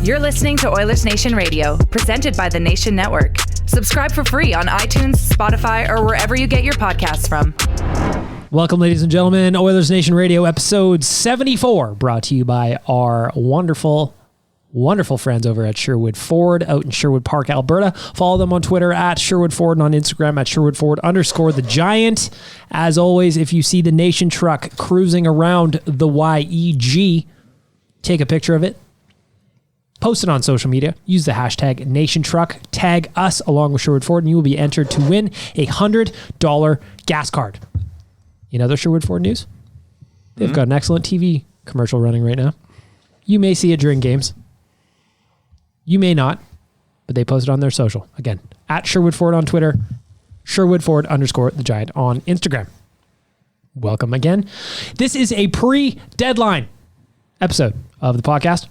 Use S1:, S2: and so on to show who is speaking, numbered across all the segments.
S1: You're listening to Oilersnation Radio, presented by the Nation Network. Subscribe for free on iTunes, Spotify, or wherever you get your podcasts from.
S2: Welcome, ladies and gentlemen. Oilers Nation Radio, episode 74, brought to you by our wonderful friends over at Sherwood Ford out in Sherwood Park, Alberta. Follow them on Twitter at Sherwood Ford and on Instagram at Sherwood Ford _the Giant. As always, if you see the Nation truck cruising around the YEG, take a picture of it. Post it on social media. Use the hashtag NationTruck. Tag us along with Sherwood Ford, and you will be entered to win a $100 gas card. In other Sherwood Ford news, they've got an excellent TV commercial running right now. You may see it during games. You may not, but they post it on their social. Again, at Sherwood Ford on Twitter, Sherwood Ford _the Giant on Instagram. Welcome again. This is a pre-deadline episode of the podcast.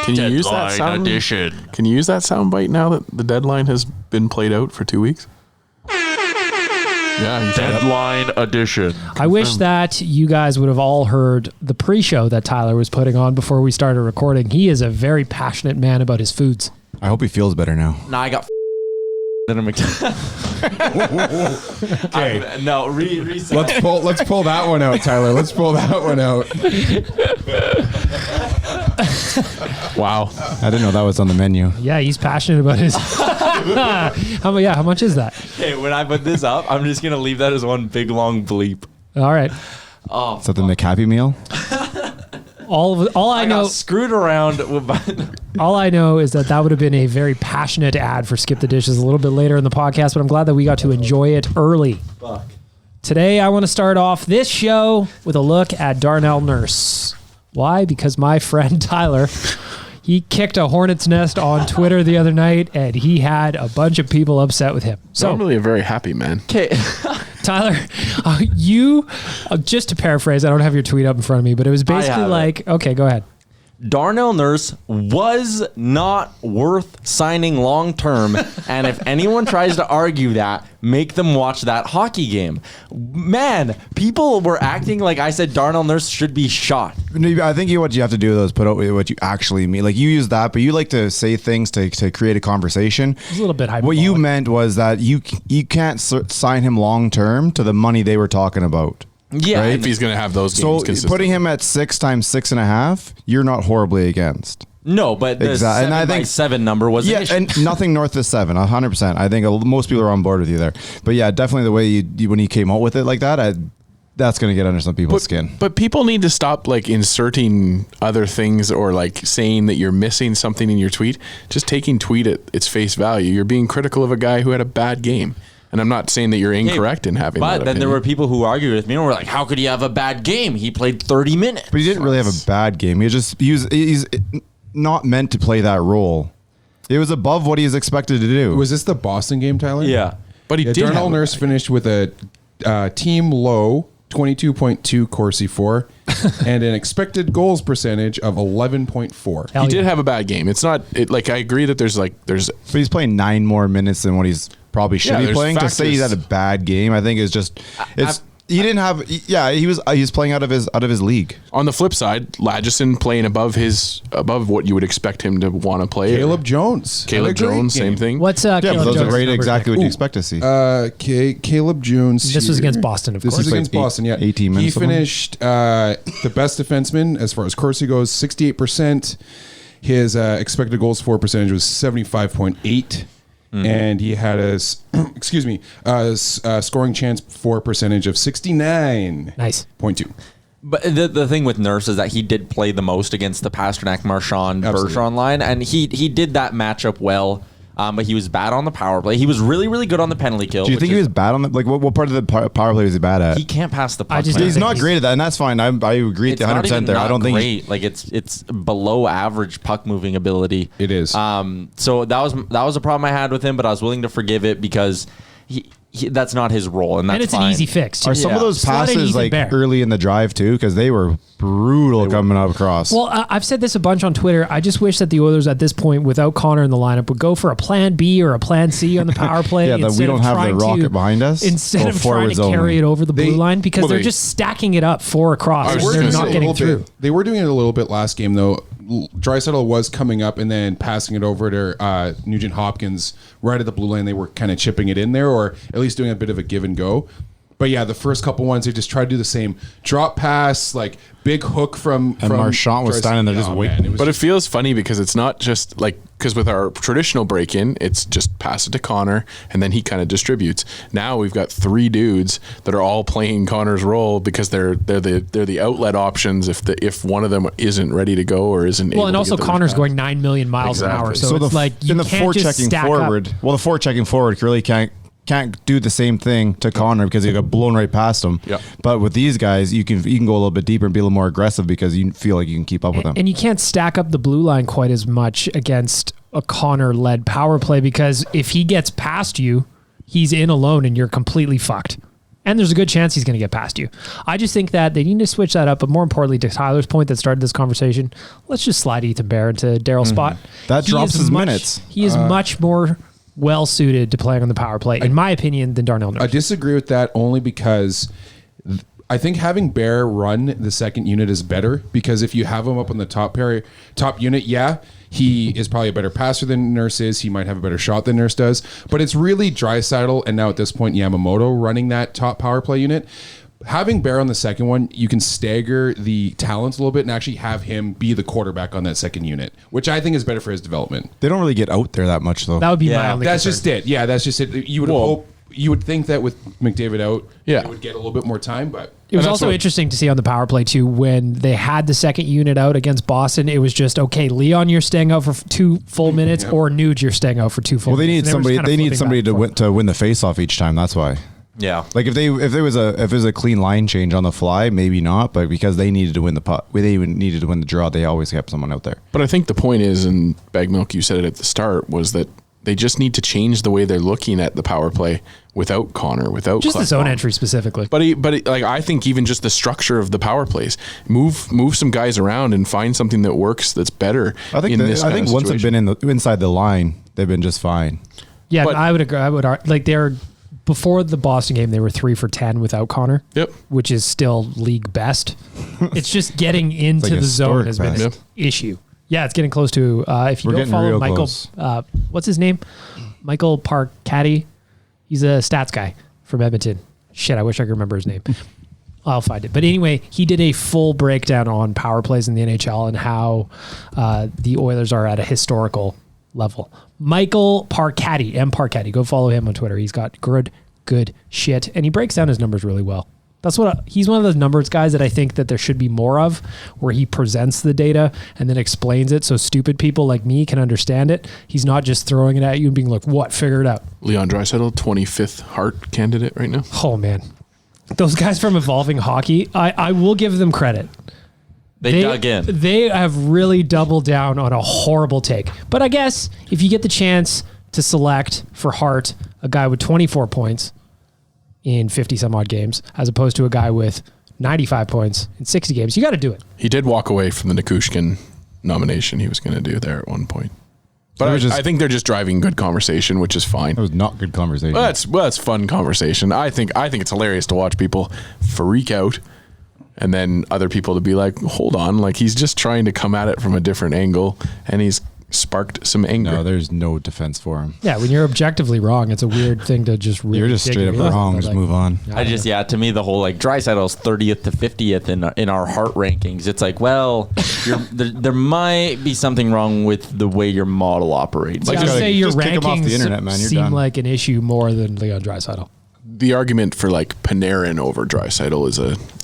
S3: Can you use that sound edition? Can you use that sound bite now that the deadline has been played out for 2 weeks? Yeah, deadline edition.
S2: I wish that you guys would have all heard the pre-show that Tyler was putting on before we started recording. He is a very passionate man about his foods.
S4: I hope he feels better now.
S5: Nah, I got
S4: Okay.
S5: No, reset.
S4: Let's pull that one out, Tyler. Let's pull that one out.
S3: Wow.
S4: I didn't know that was on the menu.
S2: Yeah, he's passionate about his... How much is that?
S5: Okay, when I put this up, I'm just going to leave that as one big long bleep.
S2: All right.
S5: Oh,
S4: Is that the McHappy meal?
S2: All I know,
S5: got screwed around with
S2: all I know is that would have been a very passionate ad for Skip the Dishes a little bit later in the podcast, but I'm glad that we got to enjoy it early.
S5: Fuck.
S2: Today, I want to start off this show with a look at Darnell Nurse. Why? Because my friend Tyler, he kicked a hornet's nest on Twitter the other night, and he had a bunch of people upset with him. So,
S3: Normally a very happy man.
S5: Okay.
S2: Tyler, you, just to paraphrase, I don't have your tweet up in front of me, but it was basically like, okay, go ahead.
S5: Darnell Nurse was not worth signing long term, and if anyone tries to argue that, make them watch that hockey game. Man, people were acting like I said Darnell Nurse should be shot.
S4: I think what you have to do though is put out what you actually mean. Like you use that, but you like to say things to create a conversation.
S2: It's a little bit hyperbolic.
S4: What you meant was that you can't sign him long term to the money they were talking about.
S5: Yeah,
S4: right?
S3: If he's going to have those games consistently.
S4: Putting him at 6 times 6.5, you're not horribly against.
S5: No, but the 7x7 number was an issue.
S4: And nothing north of 7, 100%. I think most people are on board with you there. But yeah, definitely the way you when you came out with it like that, that's going to get under some people's skin.
S3: But people need to stop like inserting other things or like saying that you're missing something in your tweet. Just taking tweet at its face value. You're being critical of a guy who had a bad game. And I'm not saying that you're incorrect in having that
S5: But then
S3: opinion.
S5: there were people who argued with me and were like, how could he have a bad game? He played 30 minutes.
S4: But he didn't really have a bad game. He's not meant to play that role. It was above what he was expected to do.
S6: Was this the Boston game, Tyler?
S5: Yeah.
S3: But he did
S6: Darnell Nurse finished with a team low 22.2 Corsi 4 and an expected goals percentage of 11.4.
S3: He did have a bad game. It's not like I agree that there's.
S4: But he's playing 9 more minutes than what he's probably should be playing. To say he's had a bad game, I think is just he didn't have. Yeah, he was playing out of his league.
S3: On the flip side, Lagesson playing above what you would expect him to want to play.
S6: Caleb Jones,
S3: same thing.
S2: What's
S4: Caleb
S2: Jones'
S4: those are right exactly what you
S6: Ooh.
S4: expect to see.
S6: Caleb Jones.
S2: This was against Boston, of course.
S6: This was against Boston. Yeah,
S4: 18 minutes.
S6: He finished the best defenseman as far as Corsi goes, 68%. His expected goals for percentage was 75.8. And he had a scoring chance for percentage of 69.2.
S2: Nice.
S5: But the thing with Nurse is that he did play the most against the Pasternak, Marchand, Bergeron line, and he did that matchup well. But he was bad on the power play. He was really, really good on the penalty kill.
S4: Do you think he was bad on the what part of the power play was he bad at?
S5: He can't pass the puck.
S4: He's not great at that, and that's fine. I agree with you 100% there. I don't think
S5: great. Like it's below average puck moving ability.
S6: It is.
S5: So that was a problem I had with him, but I was willing to forgive it because he that's not his role, and that's
S2: it's
S5: fine.
S2: an easy fix. Too.
S4: Are some of those passes like early in the drive too? Because they were brutal coming up across.
S2: Well, I've said this a bunch on Twitter. I just wish that the Oilers at this point, without Connor in the lineup, would go for a plan B or a plan C on the power play.
S4: Yeah, that we don't have the rocket behind us.
S2: Instead of trying to carry it over the blue line, because they're just stacking it up 4 across. They're not getting through.
S6: They were doing it a little bit last game, though. Draisaitl was coming up and then passing it over to Nugent Hopkins right at the blue line. They were kind of chipping it in there, or at least doing a bit of a give and go. But yeah, the first couple ones, they just tried to do the same drop pass, like big hook from
S4: Marchand was standing there just waiting.
S3: But it feels funny because it's not just like, because with our traditional break-in, it's just pass it to Connor and then he kind of distributes. Now we've got 3 dudes that are all playing Connor's role because they're the outlet options if one of them isn't ready to go or isn't.
S2: Well, and also Connor's going 9 million miles an hour, so it's like you
S4: in the
S2: can't just stack
S4: forward.
S2: Up.
S4: Well, the forechecking forward really can't do the same thing to Connor because he got blown right past him.
S3: Yeah.
S4: But with these guys, you can go a little bit deeper and be a little more aggressive because you feel like you can keep up with them.
S2: And you can't stack up the blue line quite as much against a Connor-led power play because if he gets past you, he's in alone and you're completely fucked. And there's a good chance he's going to get past you. I just think that they need to switch that up. But more importantly, to Tyler's point that started this conversation, let's just slide Ethan Bear into Daryl's spot.
S4: That drops his minutes.
S2: He is much more well suited to playing on the power play, in my opinion, than Darnell Nurse.
S6: I disagree with that only because I think having Bear run the second unit is better, because if you have him up on the top unit, he is probably a better passer than Nurse is. He might have a better shot than Nurse does. But it's really Draisaitl and now at this point Yamamoto running that top power play unit. Having Bear on the second one, you can stagger the talents a little bit and actually have him be the quarterback on that second unit, which I think is better for his development.
S4: They don't really get out there that much, though.
S2: That would be my only
S6: That's
S2: concern.
S6: just it. Yeah, that's just it. You would hope. You would think that with McDavid out,
S3: yeah,
S6: they would get a little bit more time, but
S2: it was also interesting to see on the power play too when they had the second unit out against Boston. It was just okay, Leon, you're staying out for 2 full minutes, or Nuge, you're staying out for 2 full.
S4: Well, they
S2: minutes.
S4: need somebody. They need somebody to win the face-off each time. That's why.
S5: Yeah,
S4: like if there was a clean line change on the fly, maybe not, but because they needed to win the puck, they even needed to win the draw. They always kept someone out there.
S3: But I think the point is, and Bag Milk, you said it at the start, was that they just need to change the way they're looking at the power play without Connor, without
S2: just the zone entry specifically.
S3: But like I think even just the structure of the power plays, move some guys around and find something that works that's better.
S4: I think once they've been inside the line, they've been just fine.
S2: Yeah, but I would agree. I would like they're. Before the Boston game, they were 3 for 10 without Connor.
S3: Yep,
S2: which is still league best. It's just getting into the zone has been an issue. Yeah, it's getting close to. If you don't follow Michael, what's his name? Michael Parkatti. He's a stats guy from Edmonton. Shit, I wish I could remember his name. I'll find it. But anyway, he did a full breakdown on power plays in the NHL and how the Oilers are at a historical level. Michael Parkatti, M. Parkatti. Go follow him on Twitter. He's got good shit, and he breaks down his numbers really well. That's what he's one of those numbers guys that I think that there should be more of, where he presents the data and then explains it so stupid people like me can understand it. He's not just throwing it at you and being like, "What? Figure it out."
S3: Leon Draisaitl, 25th Hart candidate right now.
S2: Oh man, those guys from Evolving Hockey, I will give them credit.
S5: They dug in.
S2: They have really doubled down on a horrible take. But I guess if you get the chance to select for Hart a guy with 24 points in 50 some odd games, as opposed to a guy with 95 points in 60 games, you got to do it.
S3: He did walk away from the Nikushkin nomination he was going to do there at one point. But I think they're just driving good conversation, which is fine.
S4: It was not good conversation.
S3: Well, that's fun conversation. I think it's hilarious to watch people freak out. And then other people to be like, hold on, like he's just trying to come at it from a different angle, and he's sparked some anger.
S4: No, there's no defense for him.
S2: Yeah, when you're objectively wrong, it's a weird thing to just really.
S4: You're just straight up wrong. Just move on.
S5: To me, the whole like Draisaitl's 30th to 50th in our Hart rankings. It's like, well, there might be something wrong with the way your model operates.
S2: Like, just say your rankings seem like an issue more than Leon Draisaitl.
S3: The argument for like Panarin over Draisaitl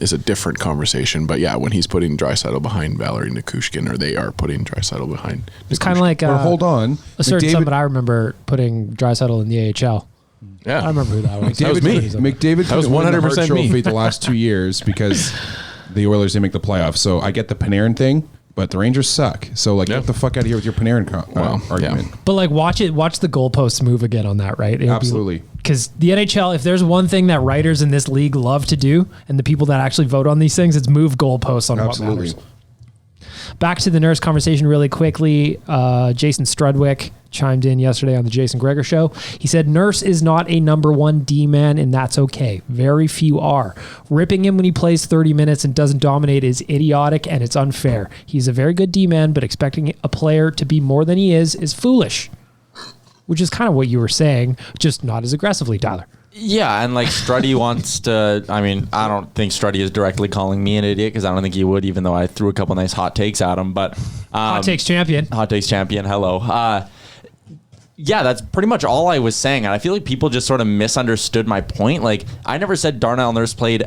S3: is a different conversation, but yeah, when he's putting Draisaitl behind Valeri Nikushkin, or they are putting Draisaitl behind,
S2: it's kind of like
S6: hold on,
S2: a certain somebody I remember putting Draisaitl in the AHL.
S3: Yeah,
S2: I remember who that was.
S6: That was me. McDavid.
S3: That was 100% me.
S6: The last 2 years because the Oilers didn't make the playoffs. So I get the Panarin thing, but the Rangers suck. So get the fuck out of here with your Panarin argument.
S2: But watch the goalposts move again on that, right?
S6: Absolutely.
S2: Because the NHL, if there's one thing that writers in this league love to do, and the people that actually vote on these things, it's move goalposts on what matters. Back to the Nurse conversation really quickly. Jason Strudwick chimed in yesterday on the Jason Gregor show. He said, Nurse is not a number one D-man, and that's okay. Very few are. Ripping him when he plays 30 minutes and doesn't dominate is idiotic, and it's unfair. He's a very good D-man, but expecting a player to be more than he is foolish. Which is kind of what you were saying, just not as aggressively, Tyler.
S5: Yeah, and Struddy wants to... I mean, I don't think Struddy is directly calling me an idiot, because I don't think he would, even though I threw a couple nice hot takes at him. But
S2: Hot takes champion.
S5: Hot takes champion, hello. Yeah, that's pretty much all I was saying. And I feel like people just sort of misunderstood my point. I never said Darnell Nurse played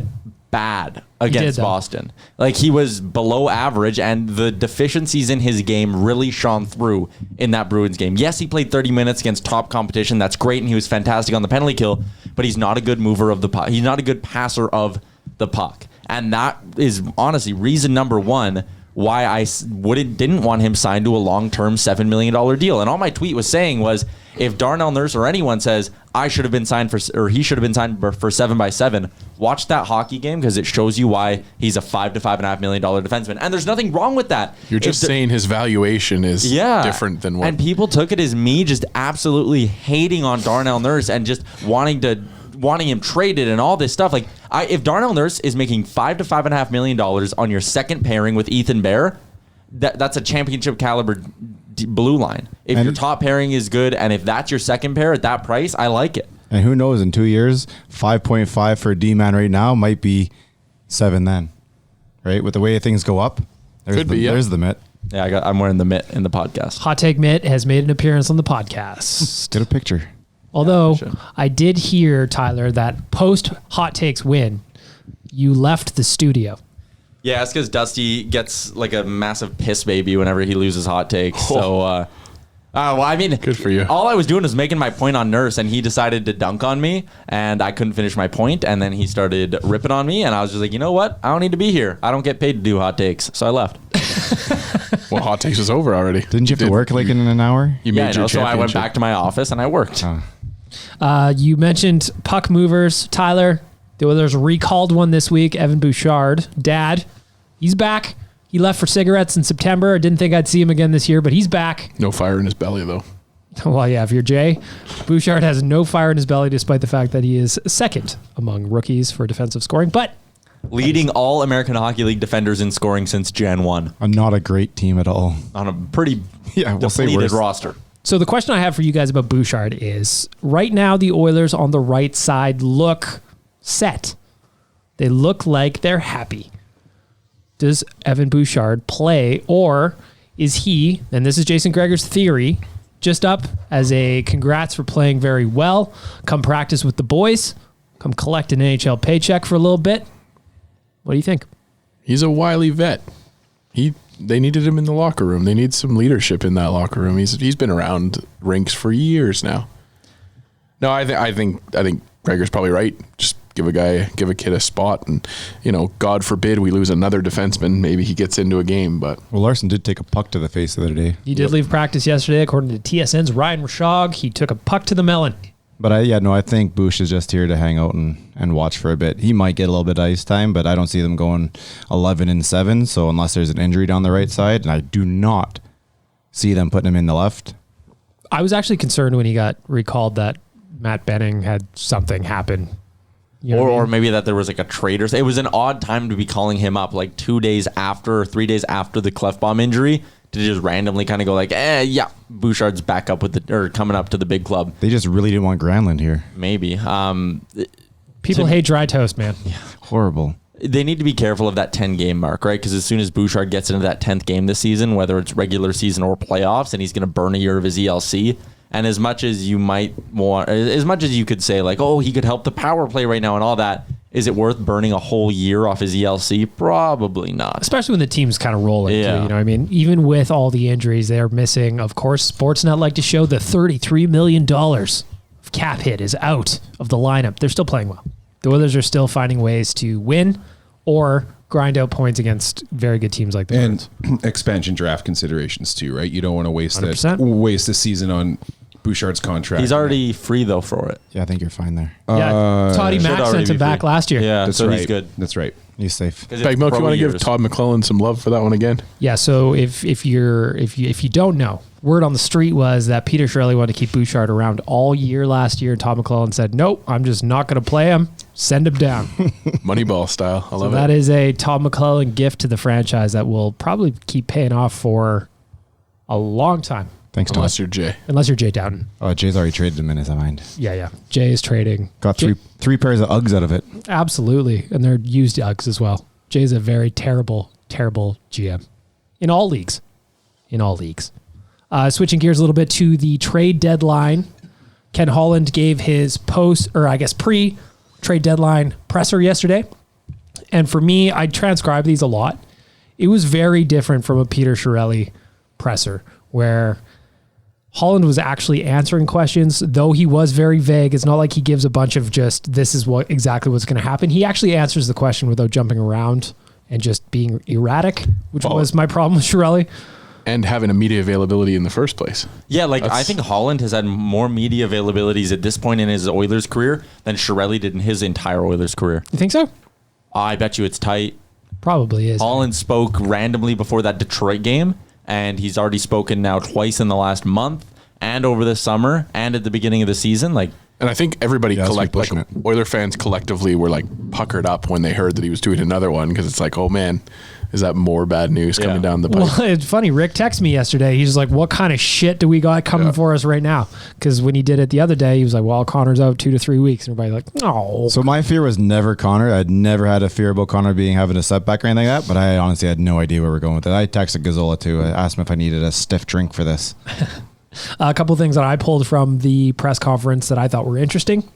S5: bad against Boston. He was below average, and the deficiencies in his game really shone through in that Bruins game. Yes, he played 30 minutes against top competition. That's great, and he was fantastic on the penalty kill, but he's not a good mover of the puck. He's not a good passer of the puck. And that is honestly reason number one why I didn't want him signed to a long-term $7 million deal. And all my tweet was saying was, if Darnell Nurse or anyone says he should have been signed for 7x7, watch that hockey game, because it shows you why he's a $5 to $5.5 million defenseman. And there's nothing wrong with that.
S3: You're just saying his valuation is different than what.
S5: And people took it as me just absolutely hating on Darnell Nurse and just wanting him traded and all this stuff. If Darnell Nurse is making $5 to $5.5 million on your second pairing with Ethan Bear, that's a championship caliber blue line. If your top pairing is good, and if that's your second pair at that price, I like it.
S4: And who knows, in 2 years, 5.5 for a D-man right now might be 7 then. Right? With the way things go up, there's the mitt.
S5: Yeah, I'm wearing the mitt in the podcast.
S2: Hot Take Mitt has made an appearance on the podcast.
S4: Get a picture.
S2: Although I did hear, Tyler, that post Hot Takes win, you left the studio.
S5: Yeah, it's because Dusty gets a massive piss baby whenever he loses Hot Takes. So, good
S3: for you.
S5: All I was doing was making my point on Nurse, and he decided to dunk on me, and I couldn't finish my point, and then he started ripping on me, and I was just like, you know what? I don't need to be here. I don't get paid to do Hot Takes, so I left.
S3: Well, Hot Takes was over already.
S4: Didn't you have to work in an hour?
S5: So I went back to my office, and I worked.
S2: You mentioned puck movers, Tyler. The Oilers recalled one this week, Evan Bouchard. Dad, he's back. He left for cigarettes in September. I didn't think I'd see him again this year, but he's back.
S3: No fire in his belly, though.
S2: Well, yeah, if you're Jay, Bouchard has no fire in his belly, despite the fact that he is second among rookies for defensive scoring. But
S5: leading all American Hockey League defenders in scoring since Jan 1.
S4: Not a great team at all.
S5: On a pretty
S4: we'll
S5: depleted roster.
S2: So the question I have for you guys about Bouchard is, right now the Oilers on the right side look set. They look like they're happy. Does Evan Bouchard play, or is he, and this is Jason Gregor's theory, just up as a congrats for playing very well, come practice with the boys, come collect an NHL paycheck for a little bit? What do you think?
S3: He's a wily vet. They needed him in the locker room. They need some leadership in that locker room. He's been around rinks for years now. No, I think Gregor's probably right. Just give a kid a spot, and God forbid we lose another defenseman. Maybe he gets into a game, but
S4: Larson did take a puck to the face the other day.
S2: He did leave practice yesterday, according to TSN's Ryan Rashog. He took a puck to the melon.
S4: But I think Bush is just here to hang out and watch for a bit. He might get a little bit of ice time, but I don't see them going 11-7. So unless there's an injury down the right side, and I do not see them putting him in the left.
S2: I was actually concerned when he got recalled that Matt Benning had something happen.
S5: Or maybe that there was a trade. It was an odd time to be calling him up, 2 days after or 3 days after the Klefbom injury, to just randomly kind of go Bouchard's back up coming up to the big club.
S4: They just really didn't want Granlund here.
S5: Maybe.
S2: People hate dry toast, man.
S4: Yeah. Horrible.
S5: They need to be careful of that 10-game mark, right? Because as soon as Bouchard gets into that 10th game this season, whether it's regular season or playoffs, and he's going to burn a year of his ELC. And as much as you could say, he could help the power play right now and all that, is it worth burning a whole year off his ELC? Probably not.
S2: Especially when the team's kind of rolling.
S5: Yeah.
S2: Too, you know what I mean? Even with all the injuries they're missing, of course, Sportsnet like to show the $33 million of cap hit is out of the lineup. They're still playing well. The Oilers are still finding ways to win or grind out points against very good teams like the
S6: And
S2: Bruins.
S6: expansion draft considerations too, right? You don't want to waste
S2: 100%.
S6: waste a season on Bouchard's contract.
S5: He's already free though for it.
S4: Yeah, I think you're fine there.
S2: Yeah, Toddy
S5: should
S2: Mack
S5: already
S2: sent him
S5: be
S2: back
S5: free.
S2: last year.
S5: Yeah,
S6: That's
S5: so
S6: right.
S5: he's good.
S6: That's right.
S4: He's safe.
S3: Bag Milk, you want to give Todd McClellan some love for that one again?
S2: Yeah, so if you don't know, word on the street was that Peter Chiarelli wanted to keep Bouchard around all year last year. Todd McClellan said, "Nope, I'm just not going to play him. Send him down."
S3: Moneyball style. I love
S2: That
S3: it.
S2: is a Todd McClellan gift to the franchise that will probably keep paying off for a long time,
S4: Thanks, Todd.
S3: Unless you're Jay.
S2: unless you're Jay Dowden.
S4: Oh, Jay's already traded him in his mind.
S2: Yeah. Jay is trading.
S4: Got three pairs of Uggs out of it.
S2: Absolutely, and they're used Uggs as well. Jay's a very terrible GM in all leagues. Switching gears a little bit to the trade deadline, Ken Holland gave his pre-trade deadline presser yesterday. And for me, I transcribe these a lot. It was very different from a Peter Chiarelli presser where Holland was actually answering questions, though he was very vague. It's not like he gives a bunch of just, this is exactly what's going to happen. He actually answers the question without jumping around and just being erratic, which was my problem with Chiarelli.
S3: And having a media availability in the first place.
S5: Yeah, I think Holland has had more media availabilities at this point in his Oilers career than Chiarelli did in his entire Oilers career.
S2: You think so?
S5: I bet you it's tight.
S2: Probably is.
S5: Holland spoke randomly before that Detroit game, and he's already spoken now twice in the last month and over the summer and at the beginning of the season.
S3: And I think everybody
S4: pushing it.
S3: Oiler fans collectively were puckered up when they heard that he was doing another one, because it's oh man, is that more bad news coming down the pipe?
S2: Well, it's funny. Rick texted me yesterday. He's like, what kind of shit do we got coming for us right now? Because when he did it the other day, he was like, well, Connor's out 2 to 3 weeks. And everybody's like, no.
S4: So my fear was never Connor. I'd never had a fear about Connor having a setback or anything like that, but I honestly had no idea where we're going with it. I texted Gazzola too. I asked him if I needed a stiff drink for this.
S2: A couple of things that I pulled from the press conference that I thought were interesting.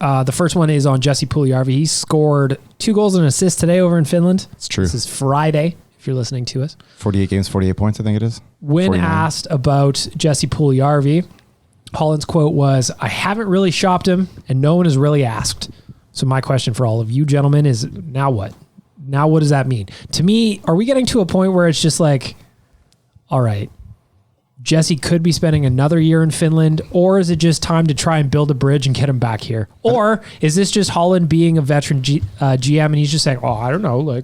S2: The first one is on Jesse Puljujarvi. He scored 2 goals and an assist today over in Finland.
S4: It's true.
S2: This is Friday, if you're listening to us.
S4: 48 games, 48 points, I think it is.
S2: When
S4: 49.
S2: asked about Jesse Puljujarvi, Holland's quote was, "I haven't really shopped him, and no one has really asked." So my question for all of you gentlemen is, now what? Now what does that mean? To me, are we getting to a point where it's just all right, Jesse could be spending another year in Finland, or is it just time to try and build a bridge and get him back here? Or is this just Holland being a veteran GM and he's just saying, oh, I don't know. I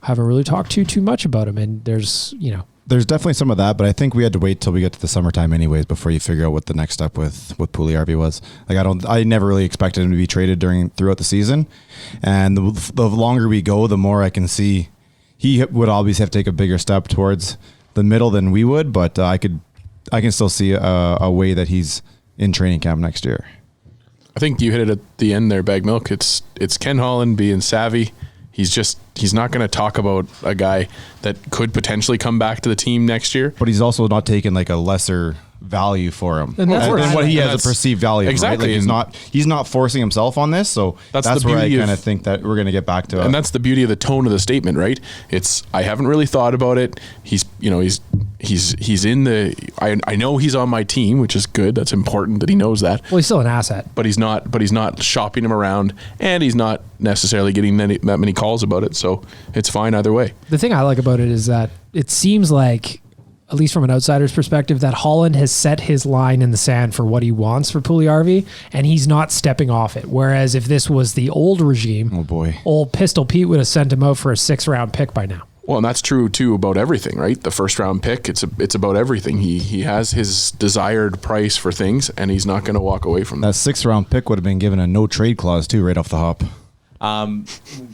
S2: haven't really talked too much about him. And there's
S4: definitely some of that, but I think we had to wait till we get to the summertime anyways before you figure out what the next step with Puljujarvi was. I never really expected him to be traded throughout the season. And the longer we go, the more I can see he would obviously have to take a bigger step towards the middle than we would, but I can still see a way that he's in training camp next year.
S3: I think you hit it at the end there, Bag Milk. It's Ken Holland being savvy. He's not going to talk about a guy that could potentially come back to the team next year.
S4: But he's also not taking a lesser value for him
S2: And that's
S4: than what he has
S3: that's-
S4: a perceived value.
S3: exactly.
S4: Right? He's not forcing himself on this. So
S3: That's
S4: that's
S3: the
S4: where I
S3: beauty
S4: kind
S3: of-
S4: of think that we're going to get back to.
S3: And that's the beauty of the tone of the statement, right? It's, I haven't really thought about it. He's in the, I know he's on my team, which is good. That's important that he knows that.
S2: well, he's still an asset.
S3: But he's not shopping him around, and he's not necessarily getting that many calls about it. So it's fine either way.
S2: The thing I like about it is that it seems like, at least from an outsider's perspective, that Holland has set his line in the sand for what he wants for Puljujarvi, and he's not stepping off it. Whereas if this was the old regime,
S4: Oh boy.
S2: old Pistol Pete would have sent him out for a 6th-round pick by now.
S3: Well, and that's true too about everything, right? The first round pick, it's about everything. He has his desired price for things, and he's not going to walk away from that.
S4: That 6th-round pick would have been given a no trade clause too, right off the hop.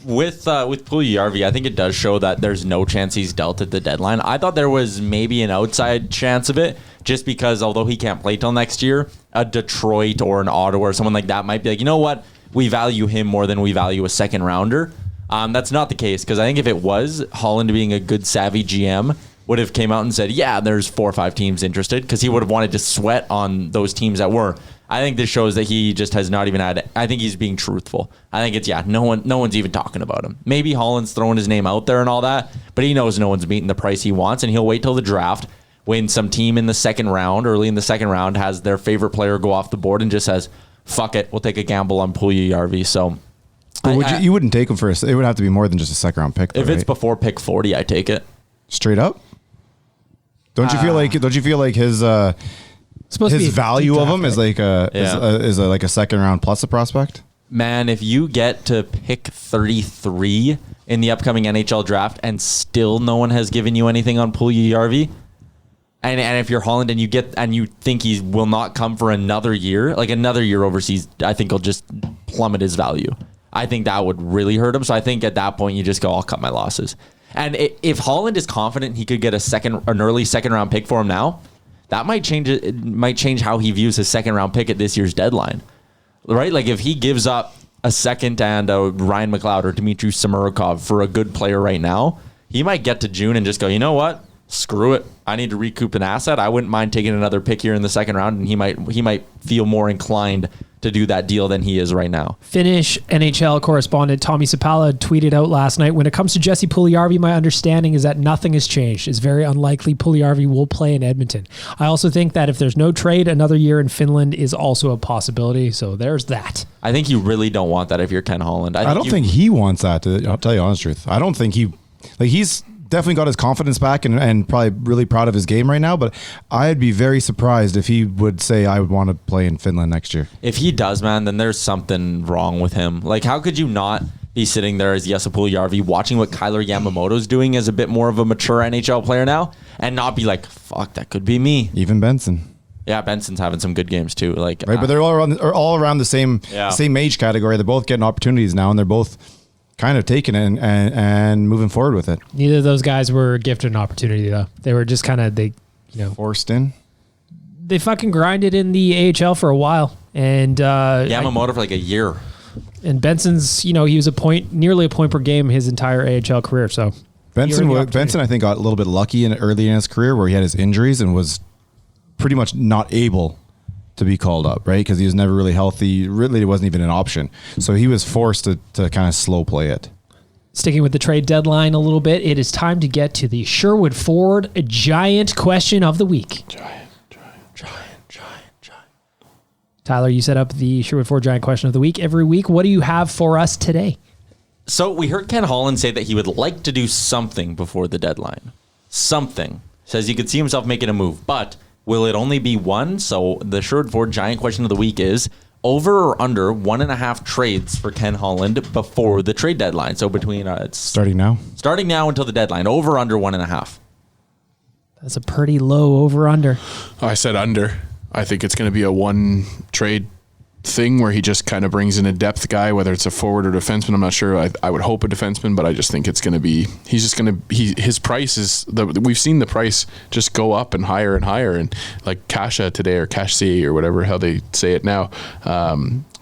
S5: With Puljujarvi, I think it does show that there's no chance he's dealt at the deadline. I thought there was maybe an outside chance of it, just because although he can't play till next year, a Detroit or an Ottawa or someone like that might be like, you know what, we value him more than we value a 2nd rounder. That's not the case, because I think if it was, Holland being a good savvy GM would have came out and said, yeah, there's 4 or 5 teams interested, because he would have wanted to sweat on those teams that were. I think this shows that he just has not even had. I think he's being truthful. I think it's no one's even talking about him. Maybe Holland's throwing his name out there and all that, but he knows no one's meeting the price he wants, and he'll wait till the draft when some team in the 2nd round, early in the 2nd round, has their favorite player go off the board and just says, "Fuck it, we'll take a gamble on Puljujarvi." So
S4: But you wouldn't take him first. It would have to be more than just a second round pick. Though,
S5: if it's
S4: right?
S5: before pick 40, I take it.
S4: Straight up. Don't you feel like? Don't you feel like his value of him is like like a second round plus a prospect?
S5: Man, if you get to pick 33 in the upcoming NHL draft and still no one has given you anything on Puljujarvi, and if you're Holland and you think he will not come for another year, like another year overseas, I think he'll just plummet his value. I think that would really hurt him. So I think at that point you just go, I'll cut my losses. And if Holland is confident he could get an early second round pick for him now, that might change it. It might change how he views his second round pick at this year's deadline, right? Like if he gives up a second and a Ryan McLeod or Dmitry Samorukov for a good player right now, he might get to June and just go, you know what? Screw it. I need to recoup an asset. I wouldn't mind taking another pick here in the second round, and he might feel more inclined to do that deal than he is right now.
S2: Finnish NHL correspondent Tommy Sapala tweeted out last night, when it comes to Jesse Puljujarvi, my understanding is that nothing has changed. It's very unlikely Puljujarvi will play in Edmonton. I also think that if there's no trade, another year in Finland is also a possibility. So there's that.
S5: I think you really don't want that if you're Ken Holland.
S4: I don't think he wants that. I'll tell you the honest truth. I don't think he's definitely got his confidence back and probably really proud of his game right now, but I'd be very surprised if he would say I would want to play in Finland next year.
S5: If he does, man, then there's something wrong with him. Like, how could you not be sitting there as Jesse Puljujarvi watching what Kyler Yamamoto's doing as a bit more of a mature NHL player now and not be like, fuck, that could be me.
S4: Even Benson.
S5: Yeah, Benson's having some good games too. Like,
S4: right, but they're all around the same age category. They're both getting opportunities now, and they're both kind of taking it and moving forward with it.
S2: Neither of those guys were gifted an opportunity, though. They were just kind of
S4: forced in.
S2: They fucking grinded in the AHL for a while, and
S5: Yamamoto for like a year.
S2: And Benson's, he was nearly a point per game his entire AHL career. So
S4: Benson, I think, got a little bit lucky early in his career where he had his injuries and was pretty much not able to be called up, right? Because he was never really healthy. Really, it wasn't even an option. So he was forced to kind of slow play it.
S2: Sticking with the trade deadline a little bit, it is time to get to the Sherwood Ford Giant question of the week.
S3: Giant.
S2: Tyler, you set up the Sherwood Ford Giant question of the week every week. What do you have for us today?
S5: So we heard Ken Holland say that he would like to do something before the deadline. Something. Says he could see himself making a move, but will it only be one? So the Sherwood Ford Giant question of the week is over or under 1.5 trades for Ken Holland before the trade deadline. So between
S4: starting now
S5: until the deadline, over under 1.5.
S2: That's a pretty low over under.
S3: I said under. I think it's going to be a one trade thing where he just kind of brings in a depth guy, whether it's a forward or defenseman. I'm not sure. I would hope a defenseman, but I just think it's going to be, his price is, we've seen the price just go up and higher, and like Kasha today, or Kashsi or whatever how they say it now,